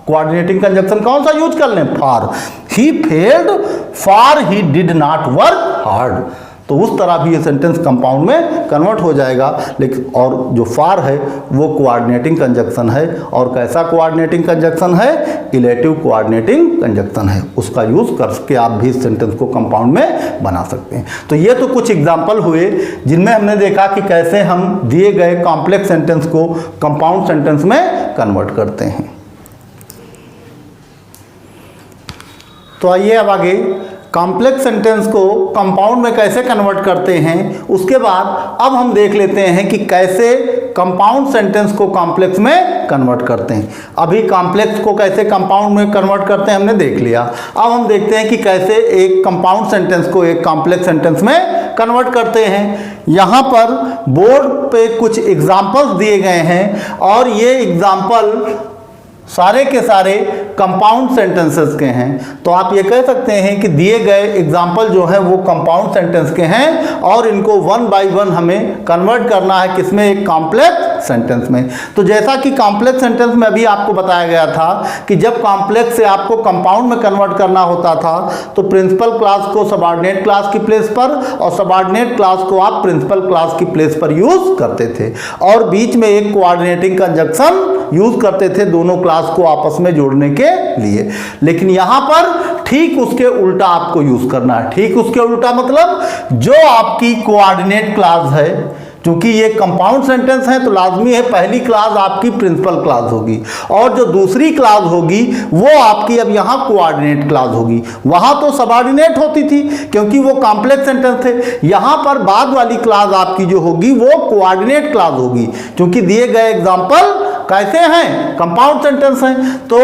coordinating conjunction कौन सा यूज कर लें? For, he failed for he did not work hard. तो उस तरह भी ये सेंटेंस कंपाउंड में कन्वर्ट हो जाएगा। लेकिन और जो फॉर है वो कोऑर्डिनेटिंग कंजक्शन है, और कैसा कोऑर्डिनेटिंग कंजक्शन है? इलेटिव कोऑर्डिनेटिंग कंजक्शन है। उसका यूज करके आप भी इस सेंटेंस को कंपाउंड में बना सकते हैं। तो ये तो कुछ एग्जाम्पल हुए जिनमें हमने देखा कि कैसे हम दिए गए कॉम्प्लेक्स सेंटेंस को कंपाउंड सेंटेंस में कन्वर्ट करते हैं। तो आइए अब आगे कॉम्प्लेक्स सेंटेंस को कंपाउंड में कैसे कन्वर्ट करते हैं, उसके बाद अब हम देख लेते हैं कि कैसे कंपाउंड सेंटेंस को कॉम्प्लेक्स में कन्वर्ट करते हैं। अभी कॉम्प्लेक्स को कैसे कंपाउंड में कन्वर्ट करते हैं हमने देख लिया। अब हम देखते हैं कि कैसे एक कंपाउंड सेंटेंस को एक कॉम्प्लेक्स सेंटेंस में कन्वर्ट करते हैं। यहाँ पर बोर्ड पे कुछ एग्जाम्पल्स दिए गए हैं, और ये एग्जाम्पल सारे के सारे कंपाउंड सेंटेंसेस के हैं। तो आप ये कह सकते हैं कि दिए गए एग्जाम्पल जो है वो कंपाउंड सेंटेंस के हैं, और इनको वन बाय वन हमें कन्वर्ट करना है किसमें? एक कॉम्प्लेक्स सेंटेंस में। तो जैसा कि कॉम्प्लेक्स सेंटेंस में अभी आपको बताया गया था कि जब कॉम्प्लेक्स से आपको कंपाउंड में कन्वर्ट करना होता था, तो प्रिंसिपल क्लास को सबऑर्डिनेट क्लास की प्लेस पर, और सबऑर्डिनेट क्लास को आप प्रिंसिपल क्लास की प्लेस पर यूज करते थे, और बीच में एक कोऑर्डिनेटिंग कंजक्शन यूज करते थे दोनों क्लास को आपस में जोड़ने के लिए। लेकिन यहां पर ठीक उसके उल्टा आपको यूज करना है। ठीक उसके उल्टा मतलब जो आपकी कोऑर्डिनेट क्लास है, क्योंकि ये कंपाउंड सेंटेंस है तो लाजमी है पहली क्लास आपकी प्रिंसिपल क्लास होगी और जो दूसरी क्लास होगी वो आपकी अब यहाँ कोऑर्डिनेट क्लास होगी। वहाँ तो सबऑर्डिनेट होती थी क्योंकि वो कॉम्प्लेक्स सेंटेंस थे। यहाँ पर बाद वाली क्लास आपकी जो होगी वो कोऑर्डिनेट क्लास होगी क्योंकि दिए गए एग्जाम्पल कैसे हैं, कंपाउंड सेंटेंस हैं। तो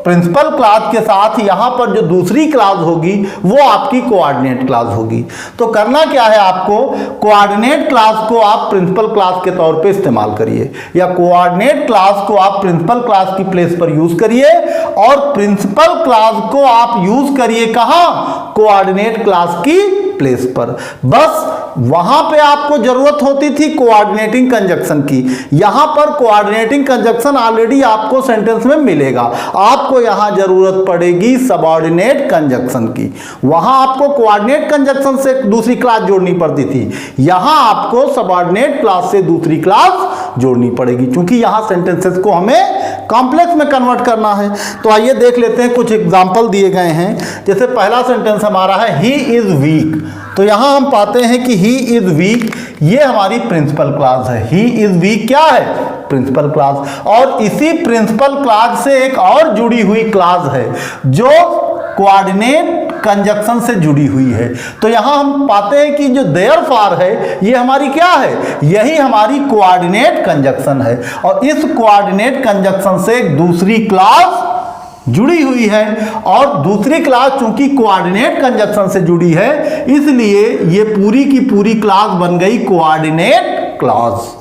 प्रिंसिपल क्लास के साथ यहाँ पर जो दूसरी क्लास होगी वो आपकी कोऑर्डिनेट क्लास होगी। तो करना क्या है आपको, कोऑर्डिनेट क्लास को आप प्रिंसिपल क्लास के तौर पे इस्तेमाल करिए या कोऑर्डिनेट क्लास को आप प्रिंसिपल क्लास की प्लेस पर यूज करिए और प्रिंसिपल क्लास को आप यूज करिए कहाँ, कोऑर्डिनेट क्लास की प्लेस पर। बस वहां पे आपको जरूरत होती थी कोऑर्डिनेटिंग कंजक्शन की, यहां पर कोऑर्डिनेटिंग कंजक्शन ऑलरेडी आपको सेंटेंस में मिलेगा। आपको यहां जरूरत पड़ेगी सबऑर्डिनेट कंजक्शन की। वहां आपको कोऑर्डिनेट कंजक्शन से दूसरी क्लास जोड़नी पड़ती थी, यहां आपको सबऑर्डिनेट क्लास से दूसरी क्लास जोड़नी पड़ेगी क्योंकि यहां सेंटेंसेस को हमें कॉम्प्लेक्स में कन्वर्ट करना है। तो आइए देख लेते हैं, कुछ एग्जाम्पल दिए गए हैं। जैसे पहला सेंटेंस हमारा है ही इज वीक, तो यहां हम पाते हैं कि ही इज वीक ये हमारी प्रिंसिपल क्लास है। ही इज वीक क्या है, प्रिंसिपल क्लास। और इसी प्रिंसिपल क्लास से एक और जुड़ी हुई क्लास है जो कोऑर्डिनेट कंजक्शन से जुड़ी हुई है। तो यहां हम पाते हैं कि जो देयरफॉर है ये हमारी क्या है, यही हमारी कोऑर्डिनेट कंजक्शन है और इस कोऑर्डिनेट कंजक्शन से एक दूसरी क्लास जुड़ी हुई है और दूसरी क्लास चूंकि कोऑर्डिनेट कंजक्शन से जुड़ी है इसलिए ये पूरी की पूरी क्लास बन गई कोऑर्डिनेट क्लास।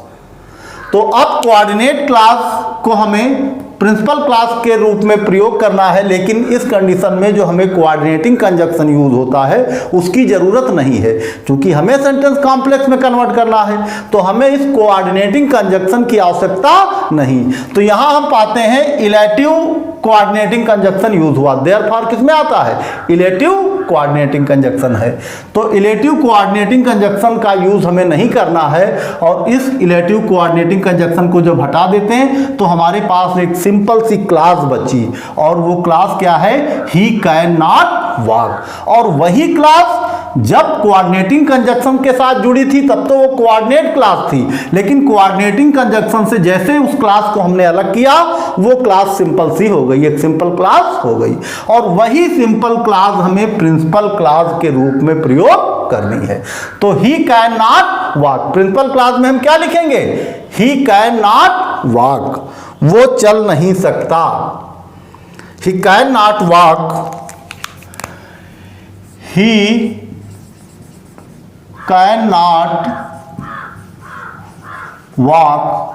तो अब कोऑर्डिनेट क्लास को हमें प्रिंसिपल क्लास के रूप में प्रयोग करना है, लेकिन इस कंडीशन में जो हमें कोऑर्डिनेटिंग कंजक्शन यूज होता है उसकी जरूरत नहीं है क्योंकि हमें सेंटेंस कॉम्प्लेक्स में कन्वर्ट करना है तो हमें इस कोऑर्डिनेटिंग कंजक्शन की आवश्यकता नहीं। तो यहां हम पाते हैं इलेटिव कोऑर्डिनेटिंग कंजक्शन यूज हुआ, देयरफॉर किसमें आता है, इलेटिव कोऑर्डिनेटिंग कंजक्शन है। तो इलेटिव कोऑर्डिनेटिंग कंजक्शन का यूज हमें नहीं करना है और इस इलेटिव कोऑर्डिनेटिंग कंजक्शन को जब हटा देते हैं तो हमारे पास एक सिंपल सी क्लास बची और वो क्लास क्या है, ही कैन नॉट वॉक। और वही क्लास जब कोऑर्डिनेटिंग कंजक्शन के साथ जुड़ी थी तब तो वो कोऑर्डिनेट क्लास थी, लेकिन कोऑर्डिनेटिंग कंजक्शन से जैसे उस क्लास को हमने अलग किया वो क्लास सिंपल सी हो गई, एक सिंपल क्लास हो गई। और वही सिंपल क्लास हमें प्रिंसिपल क्लास के रूप में प्रयोग करनी है। तो he can not walk, principal clause में हम क्या लिखेंगे, ही कैन नॉट वॉक, वो चल नहीं सकता। ही can not walk, he can not walk,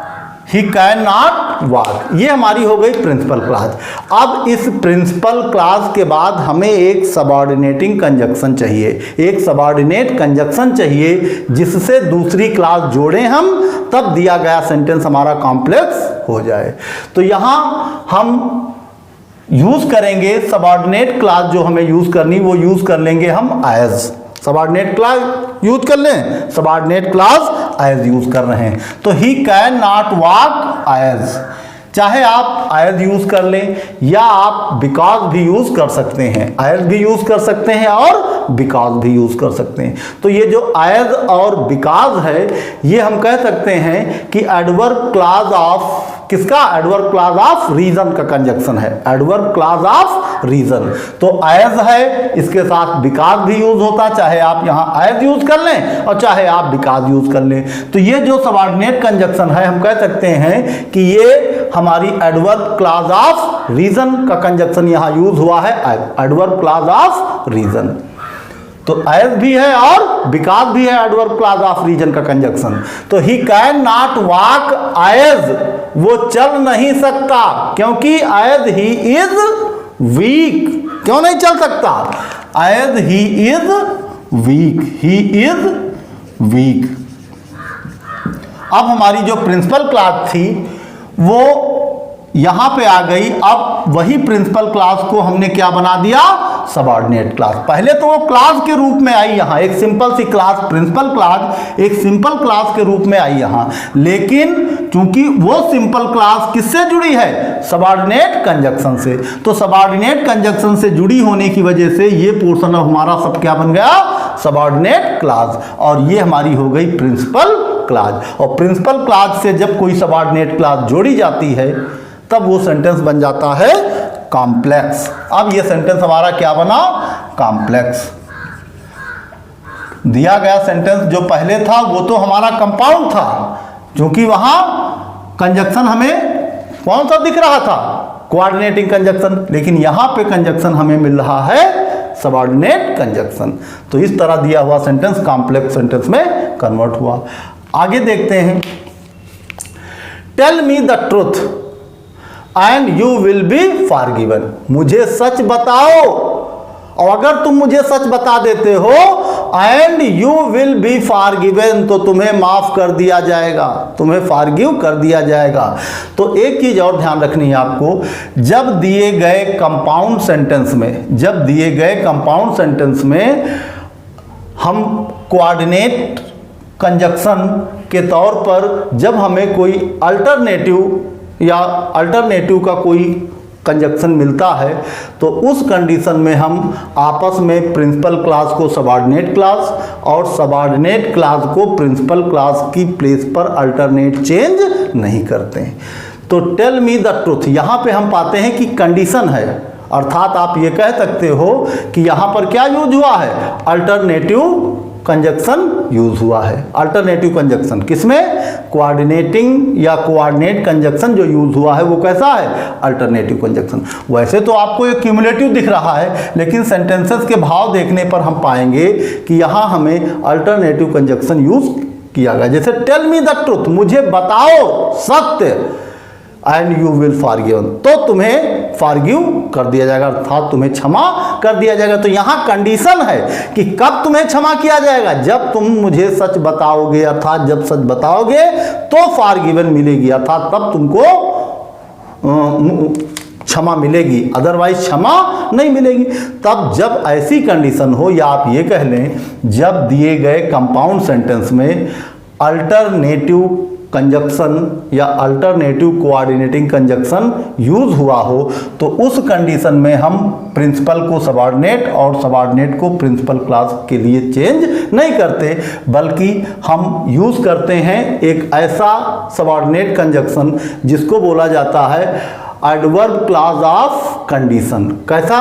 he can not walk, ये हमारी हो गई प्रिंसिपल क्लास। अब इस प्रिंसिपल क्लास के बाद हमें एक सबऑर्डिनेटिंग कंजक्शन चाहिए, एक सबऑर्डिनेट कंजक्शन चाहिए जिससे दूसरी क्लास जोड़ें हम, तब दिया गया सेंटेंस हमारा कॉम्प्लेक्स हो जाए। तो यहां हम यूज करेंगे सबऑर्डिनेट क्लास, जो हमें यूज करनी वो यूज कर लेंगे हम एज। सबऑर्डिनेट क्लास यूज कर लें, सबऑर्डिनेट क्लास एज यूज कर रहे हैं। तो he can not walk as, चाहे आप एज यूज कर लें या आप बिकॉज भी यूज कर सकते हैं, एज भी यूज कर सकते हैं और बिकॉज भी यूज कर सकते हैं। तो ये जो एज और बिकॉज है ये हम कह सकते हैं कि एडवर्ब क्लॉज ऑफ किसका, एडवर्ब क्लॉज ऑफ रीजन का कंजक्शन है, एडवर्ब क्लॉज ऑफ रीजन। तो एज है, इसके साथ बिकॉज भी यूज होता है, चाहे आप यहां एज यूज कर लें और चाहे आप बिकॉज यूज कर लें। तो ये जो सबऑर्डिनेट कंजक्शन है हम कह सकते हैं कि ये हमारी एडवर्ब क्लॉज ऑफ रीजन का कंजक्शन यहां यूज हुआ है, एडवर्ब क्लॉज ऑफ रीजन। तो एज भी है और बिकॉज भी है एडवर्ब क्लॉज ऑफ रीजन का कंजक्शन। तो he can not walk as, वो चल नहीं सकता क्योंकि एज ही इज वीक, क्यों नहीं चल सकता, as he is weak, he is weak. अब हमारी जो प्रिंसिपल क्लास थी वो यहां पे आ गई। अब वही प्रिंसिपल क्लास को हमने क्या बना दिया, सबऑर्डिनेट क्लास। पहले तो वो क्लास के रूप में आई यहां, एक सिंपल सी क्लास, प्रिंसिपल क्लास एक सिंपल क्लास के रूप में आई यहां, लेकिन क्योंकि वो सिंपल क्लास किससे जुड़ी है, सबऑर्डिनेट कंजक्शन से। तो सबऑर्डिनेट कंजक्शन से जुड़ी होने की वजह से ये पोर्शन हमारा सब क्या बन गया, सबऑर्डिनेट क्लास, और ये हमारी हो गई प्रिंसिपल क्लॉज। और प्रिंसिपल क्लॉज से जब कोई सबऑर्डिनेट क्लॉज जोड़ी जाती है तब वो सेंटेंस बन जाता है कॉम्प्लेक्स। अब ये सेंटेंस हमारा क्या बना? कॉम्प्लेक्स। दिया गया सेंटेंस जो पहले था वो तो हमारा कंपाउंड था, क्योंकि वहां कंजक्शन हमें कौन सा दिख रहा था? Coordinating conjunction. लेकिन यहां पे कंजक्शन हमें मिल रहा है सबऑर्डिनेट कंजक्शन। तो इस तरह दिया हुआ सेंटेंस कॉम्प्लेक्स सेंटेंस में कन्वर्ट हुआ। आगे देखते हैं, tell me the truth and you will be forgiven. मुझे सच बताओ, और अगर तुम मुझे सच बता देते हो and you will be forgiven, तो तुम्हें माफ कर दिया जाएगा, तुम्हें फॉरगिव कर दिया जाएगा। तो एक चीज और ध्यान रखनी है आपको, जब दिए गए कंपाउंड सेंटेंस में हम कोऑर्डिनेट कंजक्शन के तौर पर जब हमें कोई अल्टरनेटिव का कोई कंजक्शन मिलता है तो उस कंडीशन में हम आपस में प्रिंसिपल क्लॉज को सबऑर्डिनेट क्लॉज और सबऑर्डिनेट क्लॉज को प्रिंसिपल क्लॉज की प्लेस पर अल्टरनेट चेंज नहीं करते हैं। तो टेल मी द ट्रुथ, यहाँ पे हम पाते हैं कि कंडीशन है, अर्थात आप ये कह सकते हो कि यहाँ पर क्या यूज हुआ है? अल्टरनेटिव कंजक्शन यूज हुआ है। अल्टरनेटिव कंजक्शन किसमें? कोऑर्डिनेटिंग या कोऑर्डिनेट कंजक्शन जो यूज हुआ है वो कैसा है? Alternative conjunction. वैसे तो आपको एक क्यूमुलेटिव दिख रहा है, लेकिन सेंटेंसेस के भाव देखने पर हम पाएंगे कि यहाँ हमें अल्टरनेटिव कंजक्शन यूज किया गया। जैसे टेल मी द ट्रुथ, मुझे बताओ सत्य, एंड यू विल फॉरगिव, तो तुम्हें फॉरगिव कर दिया जाएगा, अर्थात तुम्हें क्षमा कर दिया जाएगा। तो यहाँ कंडीशन है कि कब तुम्हें क्षमा किया जाएगा? जब तुम मुझे सच बताओगे, अर्थात जब सच बताओगे तो फॉरगिवन मिलेगी, अर्थात तब तुमको क्षमा मिलेगी, अदरवाइज क्षमा नहीं मिलेगी। तब जब ऐसी कंडीशन हो, या आप ये कह लें जब दिए गए कंपाउंड सेंटेंस में अल्टरनेटिव कंजक्शन या अल्टरनेटिव कोऑर्डिनेटिंग कंजक्शन यूज हुआ हो, तो उस कंडीशन में हम प्रिंसिपल को सबऑर्डिनेट और सबऑर्डिनेट को प्रिंसिपल क्लॉज के लिए चेंज नहीं करते, बल्कि हम यूज करते हैं एक ऐसा सबऑर्डिनेट कंजक्शन जिसको बोला जाता है एडवर्ब क्लॉज ऑफ कंडीशन। कैसा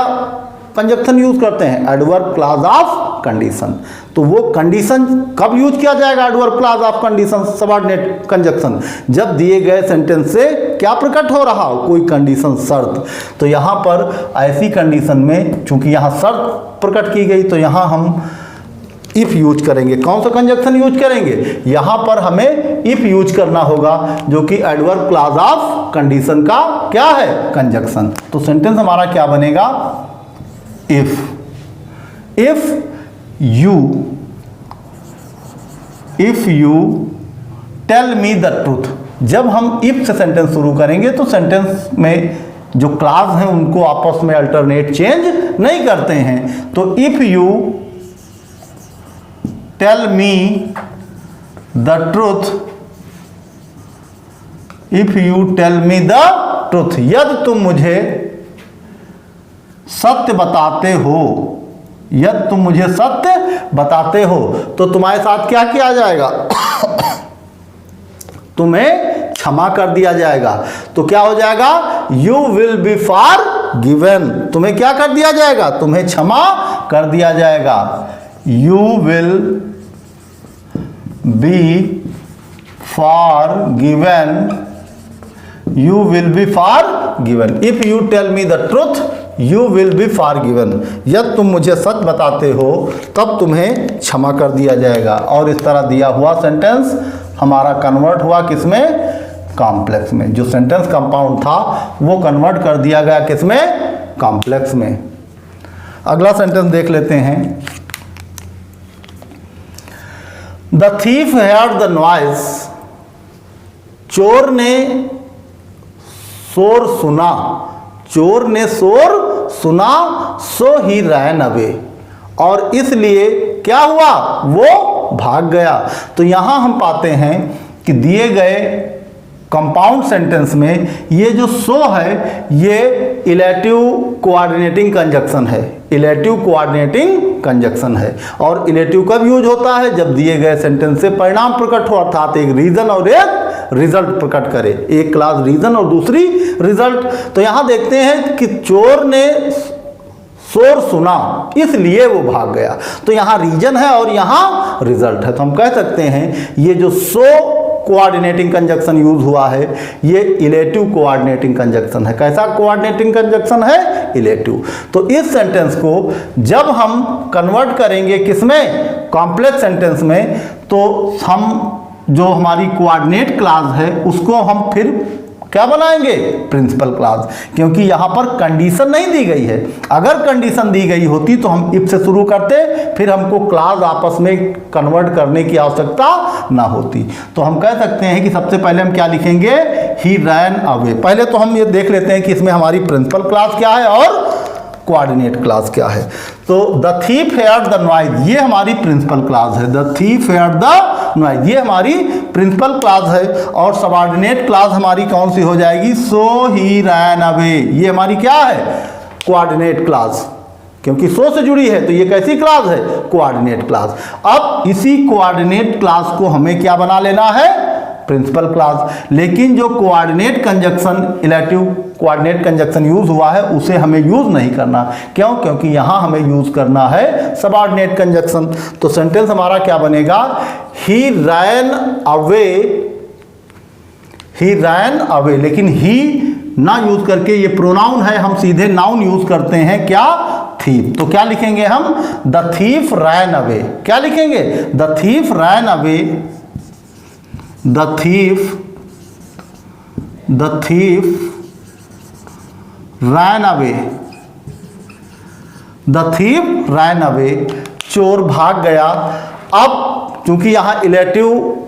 कंजक्शन यूज करते हैं? Adverb clause of condition. तो वो कंडीशन कब यूज किया जाएगा? Adverb clause of condition subordinate conjunction जब दिए गए सेंटेंस से क्या प्रकट हो रहा हो? कोई कंडीशन, शर्त। तो यहाँ पर ऐसी कंडीशन में चूंकि यहाँ शर्त प्रकट की गई, तो यहाँ हम इफ यूज करेंगे। कौन सा कंजक्शन यूज करेंगे? यहाँ पर हमें इफ यूज करना होगा, जो कि एडवर्ब क्लॉज ऑफ कंडीशन का क्या है? कंजक्शन। तो सेंटेंस हमारा क्या बनेगा? If you tell me the truth। जब हम इफ से सेंटेंस शुरू करेंगे तो सेंटेंस में जो क्लॉज हैं उनको आपस में अल्टरनेट चेंज नहीं करते हैं। तो if you tell me the truth, if you tell me the truth, यदि तुम मुझे सत्य बताते हो, यदि तुम मुझे सत्य बताते हो, तो तुम्हारे साथ क्या किया जाएगा? तुम्हें क्षमा कर दिया जाएगा। तो क्या हो जाएगा? You will be forgiven. तुम्हें क्या कर दिया जाएगा? तुम्हें क्षमा कर दिया जाएगा। You will be forgiven, you will be forgiven. If you tell me the truth you will be forgiven. यदि तुम मुझे सच बताते हो तब तुम्हें क्षमा कर दिया जाएगा। और इस तरह दिया हुआ सेंटेंस हमारा कन्वर्ट हुआ किसमें? कॉम्प्लेक्स में। जो सेंटेंस कंपाउंड था वो कन्वर्ट कर दिया गया किसमें? कॉम्प्लेक्स में। अगला सेंटेंस देख लेते हैं। द थीफ हेard द नॉइज, चोर ने शोर सुना, चोर ने शोर सुना, सो ही रैन अवे, और इसलिए क्या हुआ? वो भाग गया। तो यहां हम पाते हैं कि दिए गए कंपाउंड सेंटेंस में ये जो सो है ये इलेटिव कोऑर्डिनेटिंग कंजक्शन है, इलेटिव कोऑर्डिनेटिंग कंजक्शन है। और इलेटिव कब यूज होता है? जब दिए गए सेंटेंस से परिणाम प्रकट हो, अर्थात एक रीजन और एक रिजल्ट प्रकट करे, एक क्लास रीजन और दूसरी रिजल्ट। तो यहां देखते हैं कि चोर ने शोर सुना इसलिए वो भाग गया, तो यहां रीजन है और यहां रिजल्ट है। तो हम कह सकते हैं ये जो सो कोऑर्डिनेटिंग कंजक्शन यूज हुआ है ये इलेटिव कोऑर्डिनेटिंग कंजक्शन है। कैसा कोऑर्डिनेटिंग कंजक्शन है? इलेटिव। तो इस सेंटेंस को जब हम कन्वर्ट करेंगे किसमें? कॉम्प्लेक्स सेंटेंस में, तो हम जो हमारी कोऑर्डिनेट क्लास है उसको हम फिर क्या बनाएंगे? प्रिंसिपल क्लास, क्योंकि यहां पर कंडीशन नहीं दी गई है। अगर कंडीशन दी गई होती तो हम इफ से शुरू करते, फिर हमको क्लास आपस में कन्वर्ट करने की आवश्यकता ना होती। तो हम कह सकते हैं कि सबसे पहले हम क्या लिखेंगे? ही रैन अवे। पहले तो हम ये देख लेते हैं कि इसमें हमारी प्रिंसिपल क्लास क्या है और कोऑर्डिनेट क्लास क्या है। तो the thief heard the noise, ये हमारी प्रिंसिपल क्लास है। The thief heard the noise, ये हमारी प्रिंसिपल क्लास है। और सबऑर्डिनेट क्लास हमारी कौन सी हो जाएगी? सो ही रैन अवे, ये हमारी क्या है? कोऑर्डिनेट क्लास, क्योंकि सो से जुड़ी है तो ये कैसी क्लास है? Coordinate class. अब इसी कोऑर्डिनेट क्लास को हमें क्या बना लेना है? Principal clause. लेकिन जो coordinate conjunction, illative coordinate conjunction use हुआ है उसे हमें यूज नहीं करना। क्यों? क्योंकि यहां हमें यूज करना है सबऑर्डिनेट कंजक्शन। तो सेंटेंस हमारा क्या बनेगा? ही रैन अवे, ही रैन अवे। लेकिन ही ना यूज करके, ये प्रोनाउन है, हम सीधे नाउन यूज करते हैं, क्या? थीफ। तो क्या लिखेंगे हम? The thief ran away. क्या लिखेंगे? The thief ran away, the thief ran away, the thief ran away, चोर भाग गया। अब चूंकि यहां इलेटिव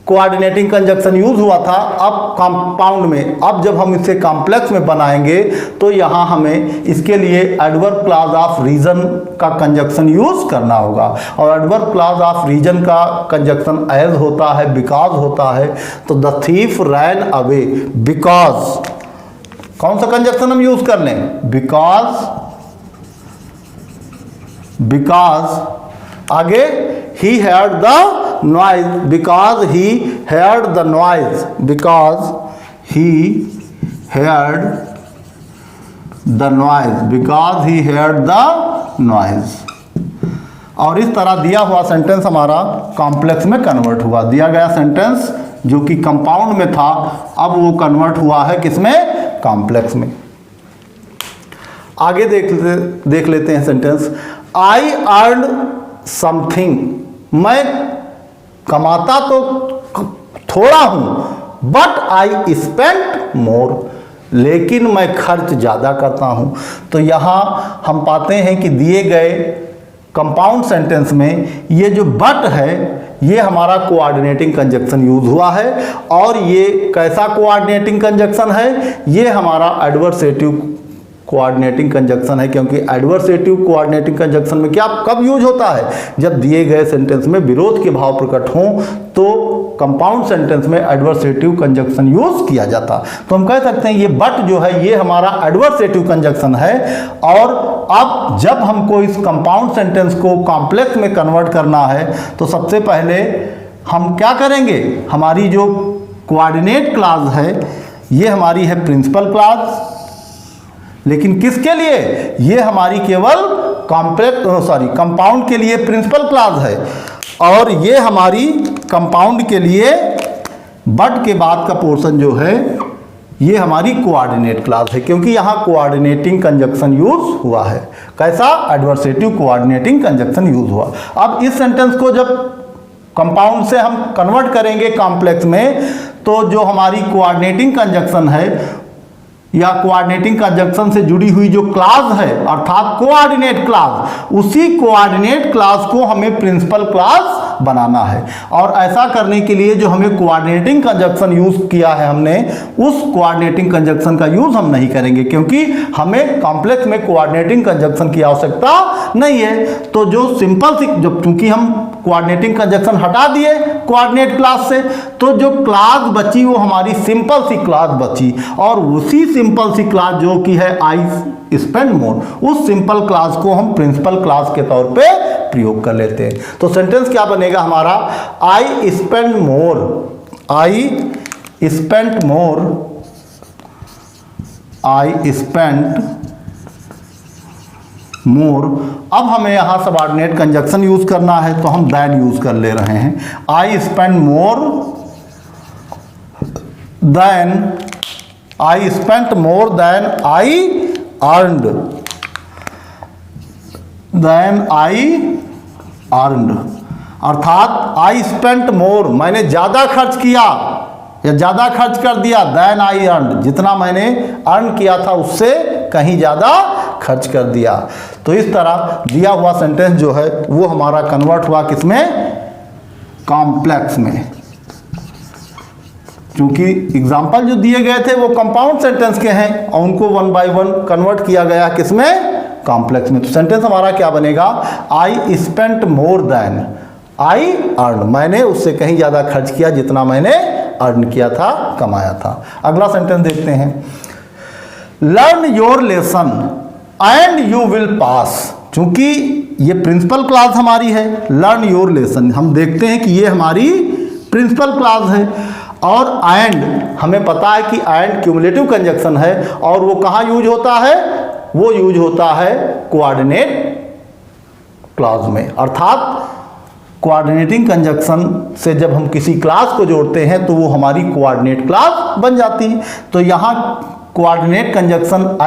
कोऑर्डिनेटिंग कंजक्शन यूज हुआ था, अब कंपाउंड में, अब जब हम इसे कॉम्प्लेक्स में बनाएंगे तो यहां हमें इसके लिए एडवर्ब क्लॉज ऑफ रीजन का कंजक्शन यूज करना होगा। और एडवर्ब क्लॉज ऑफ रीजन का कंजक्शन एज होता है, बिकॉज होता है। तो the thief ran away because, कौन सा कंजक्शन हम यूज कर लें? बिकॉज, बिकॉज आगे ही हेard the noise, because he heard the noise, because he heard the noise, because he heard the noise। और इस तरह दिया हुआ सेंटेंस हमारा कॉम्प्लेक्स में कन्वर्ट हुआ। दिया गया सेंटेंस जो कि कंपाउंड में था, अब वो कन्वर्ट हुआ है किसमें? कॉम्प्लेक्स में। आगे देख लेते हैं सेंटेंस। आई अर्न समथिंग, मैं कमाता तो थोड़ा हूं, बट आई स्पेंड मोर, लेकिन मैं खर्च ज़्यादा करता हूं। तो यहां हम पाते हैं कि दिए गए कंपाउंड सेंटेंस में ये जो बट है ये हमारा कोऑर्डिनेटिंग कंजक्शन यूज हुआ है। और ये कैसा कोऑर्डिनेटिंग कंजक्शन है? ये हमारा एडवर्सेटिव कोऑर्डिनेटिंग कंजक्शन है, क्योंकि एडवर्सेटिव कोऑर्डिनेटिंग कंजक्शन में क्या कब यूज होता है? जब दिए गए सेंटेंस में विरोध के भाव प्रकट हों तो कंपाउंड सेंटेंस में एडवर्सेटिव कंजक्शन यूज किया जाता। तो हम कह सकते हैं ये बट जो है ये हमारा एडवर्सेटिव कंजक्शन है। और अब जब हमको इस कंपाउंड सेंटेंस को कॉम्प्लेक्स में कन्वर्ट करना है तो सबसे पहले हम क्या करेंगे? हमारी जो कोऑर्डिनेट क्लास है ये हमारी है प्रिंसिपल क्लास, लेकिन किसके लिए? ये हमारी केवल कंपाउंड के लिए प्रिंसिपल क्लास है। और ये हमारी कंपाउंड के लिए बट के बाद का पोर्शन जो है ये हमारी कोऑर्डिनेट क्लास है, क्योंकि यहाँ कोऑर्डिनेटिंग कंजक्शन यूज हुआ है। कैसा? एडवर्सेटिव कोऑर्डिनेटिंग कंजक्शन यूज हुआ। अब इस सेंटेंस को जब कंपाउंड से हम कन्वर्ट करेंगे कॉम्प्लेक्स में तो जो हमारी कोऑर्डिनेटिंग कंजक्शन है या कोऑर्डिनेटिंग कंजक्शन से जुड़ी हुई जो क्लास है अर्थात कोऑर्डिनेट क्लास, उसी कोऑर्डिनेट क्लास को हमें प्रिंसिपल क्लास बनाना है। और ऐसा करने के लिए जो हमें कोऑर्डिनेटिंग कंजक्शन यूज किया है हमने, उस कोऑर्डिनेटिंग कंजक्शन का यूज हम नहीं करेंगे, क्योंकि हमें कॉम्प्लेक्स में कोऑर्डिनेटिंग कंजक्शन की आवश्यकता नहीं है। तो जो सिंपल सी, जब चूंकि हम कोऑर्डिनेटिंग कंजक्शन हटा दिए कोऑर्डिनेट क्लास से, तो जो क्लास बची वो हमारी सिंपल सी क्लास बची, और उसी सिंपल सी क्लास जो कि है आई स्पेंड मोर, उस सिंपल क्लास को हम प्रिंसिपल क्लास के तौर पे प्रयोग कर लेते हैं। तो सेंटेंस क्या बनेगा हमारा, आई स्पेंड मोर, आई स्पेंट मोर, आई स्पेंट मोर। अब हमें यहां सबऑर्डिनेट कंजक्शन यूज करना है, तो हम दैन यूज कर ले रहे हैं। I spend more than, I spent more than I earned, than I earned, अर्थात आई स्पेंट मोर, मैंने ज्यादा खर्च किया या ज्यादा खर्च कर दिया, देन आई अर्नड, जितना मैंने अर्न किया था उससे कहीं ज्यादा खर्च कर दिया। तो इस तरह दिया हुआ सेंटेंस जो है वो हमारा कन्वर्ट हुआ किसमें, कॉम्प्लेक्स में। क्योंकि एग्जाम्पल जो दिए गए थे वो कंपाउंड सेंटेंस के हैं और उनको वन बाय वन कन्वर्ट किया गया किसमें, कॉम्प्लेक्स में। तो सेंटेंस हमारा क्या बनेगा, I spent more than I earn, मैंने उससे कहीं ज्यादा खर्च किया जितना मैंने अर्न किया था, कमाया था। अगला सेंटेंस देखते हैं, learn your lesson and you will pass. चूंकि ये प्रिंसिपल क्लास हमारी है, लर्न योर लेसन, हम देखते हैं कि ये हमारी प्रिंसिपल क्लास है, और एंड हमें पता है कि एंड क्यूमुलेटिव कंजक्शन है, और वो कहाँ यूज होता है, वो यूज होता है कोऑर्डिनेट क्लास में। अर्थात कोऑर्डिनेटिंग कंजक्शन से जब हम किसी क्लास को जोड़ते हैं तो वो हमारी कोऑर्डिनेट क्लास बन जाती है। तो यहाँ कोऑर्डिनेट कंजक्शन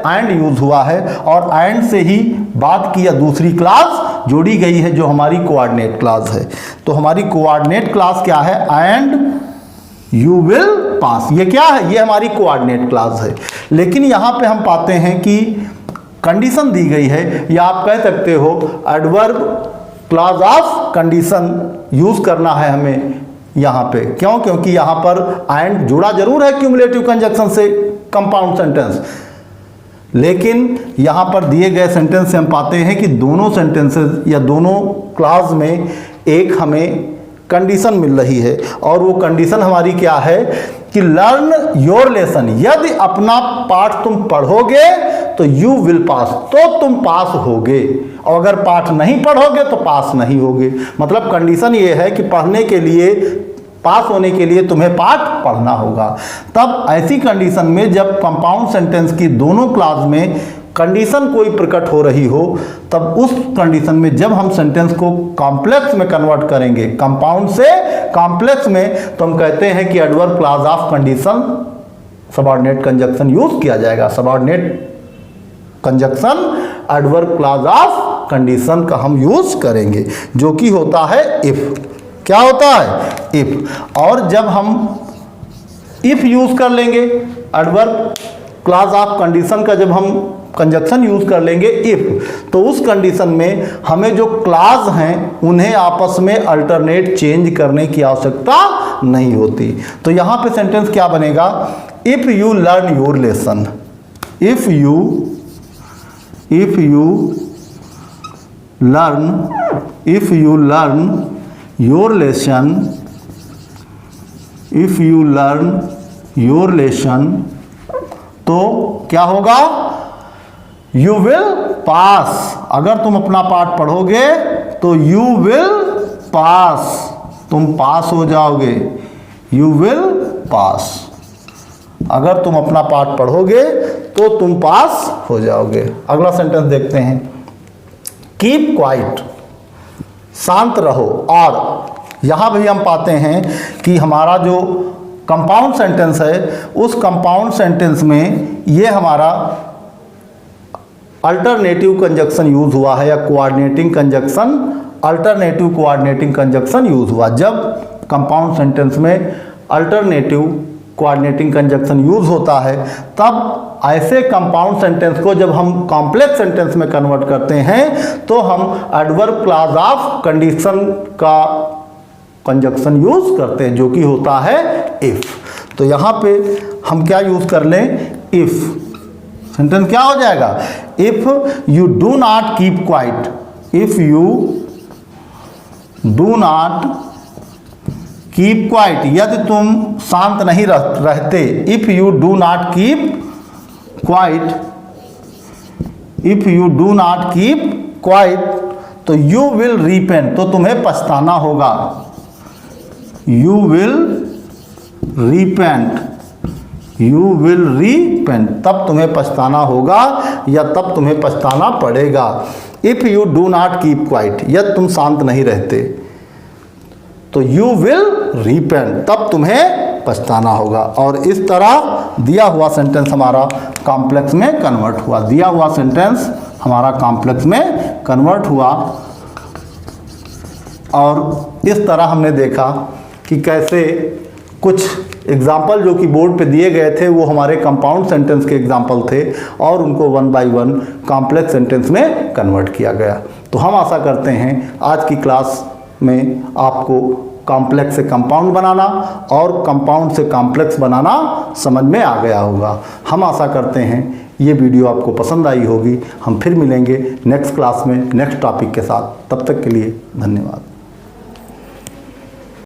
एंड यूज हुआ है, और एंड से ही बात की या दूसरी क्लास जोड़ी गई है जो हमारी कोऑर्डिनेट क्लास है। तो हमारी कोऑर्डिनेट क्लास क्या है, एंड यू विल पास, ये क्या है, ये हमारी कोऑर्डिनेट क्लास है। लेकिन यहाँ पे हम पाते हैं कि कंडीशन दी गई है, या आप कह सकते हो adverb clause of condition use करना है हमें यहाँ पे। क्यों, क्योंकि यहाँ पर एंड जुड़ा जरूर है क्यूमुलेटिव कंजक्शन से कंपाउंड सेंटेंस, लेकिन यहाँ पर दिए गए सेंटेंस से हम पाते हैं कि दोनों सेंटेंसेस या दोनों क्लास में एक हमें कंडीशन मिल रही है, और वो कंडीशन हमारी क्या है कि लर्न योर लेसन, यदि अपना पाठ तुम पढ़ोगे तो यू विल पास, तो तुम पास होगे, और अगर पाठ नहीं पढ़ोगे तो पास नहीं होगे। मतलब कंडीशन ये है कि पढ़ने के लिए, पास होने के लिए तुम्हें पाठ पढ़ना होगा। तब ऐसी कंडीशन में जब कंपाउंड सेंटेंस की दोनों क्लास में कंडीशन कोई प्रकट हो रही हो, तब उस कंडीशन में जब हम सेंटेंस को कॉम्प्लेक्स में कन्वर्ट करेंगे, कंपाउंड से कॉम्प्लेक्स में, तो हम कहते हैं कि adverb clause of condition subordinate conjunction use किया जाएगा। Subordinate conjunction adverb clause of condition का हम यूज करेंगे, जो कि होता है इफ। क्या होता है, इफ। और जब हम इफ यूज कर लेंगे, एडवर्ब क्लॉज ऑफ कंडीशन का जब हम कंजक्शन यूज कर लेंगे इफ, तो उस कंडीशन में हमें जो क्लॉज हैं उन्हें आपस में अल्टरनेट चेंज करने की आवश्यकता नहीं होती। तो यहां पे सेंटेंस क्या बनेगा, if you learn your lesson, if you learn your lesson, if you learn your lesson, तो क्या होगा, यू विल पास। अगर तुम अपना पाठ पढ़ोगे तो यू विल पास, तुम पास हो जाओगे, यू विल पास। अगर तुम अपना पाठ पढ़ोगे तो तुम पास हो जाओगे। अगला सेंटेंस देखते हैं, कीप क्वाइट, शांत रहो। और यहां भी हम पाते हैं कि हमारा जो कंपाउंड सेंटेंस है, उस कंपाउंड सेंटेंस में ये हमारा अल्टरनेटिव कंजक्शन यूज हुआ है, या coordinating conjunction, alternative coordinating conjunction use हुआ। जब कंपाउंड सेंटेंस में अल्टरनेटिव कोऑर्डिनेटिंग कंजक्शन यूज होता है, तब ऐसे कंपाउंड सेंटेंस को जब हम कॉम्प्लेक्स सेंटेंस में कन्वर्ट करते हैं तो हम एडवर्ब क्लॉज ऑफ कंडीशन का कंजक्शन यूज करते हैं, जो कि होता है इफ। तो यहां पे हम क्या यूज कर लें, इफ। सेंटेंस क्या हो जाएगा, if you do not keep quiet, if you do not keep quiet, यदि तुम शांत नहीं रहते, if you do not keep quiet, if you do not keep quiet, तो यू विल रीपेंट, तो तुम्हें पछताना होगा, you will repaint, you will repaint, तब तुम्हें पछताना होगा या तब तुम्हें पछताना पड़ेगा। If you do not keep quiet, यदि तुम शांत नहीं रहते, तो यू विल रीपेंट, तब तुम्हें पछताना होगा। और इस तरह दिया हुआ सेंटेंस हमारा कॉम्प्लेक्स में कन्वर्ट हुआ, दिया हुआ सेंटेंस हमारा कॉम्प्लेक्स में कन्वर्ट हुआ। और इस तरह हमने देखा कि कैसे कुछ एग्जाम्पल जो कि बोर्ड पे दिए गए थे वो हमारे कंपाउंड सेंटेंस के एग्जाम्पल थे और उनको 1 बाय 1 कॉम्प्लेक्स सेंटेंस में कन्वर्ट किया गया। तो हम आशा करते हैं आज की क्लास में आपको कॉम्प्लेक्स से कंपाउंड बनाना और कंपाउंड से कॉम्प्लेक्स बनाना समझ में आ गया होगा। हम आशा करते हैं ये वीडियो आपको पसंद आई होगी। हम फिर मिलेंगे नेक्स्ट क्लास में नेक्स्ट टॉपिक के साथ। तब तक के लिए धन्यवाद।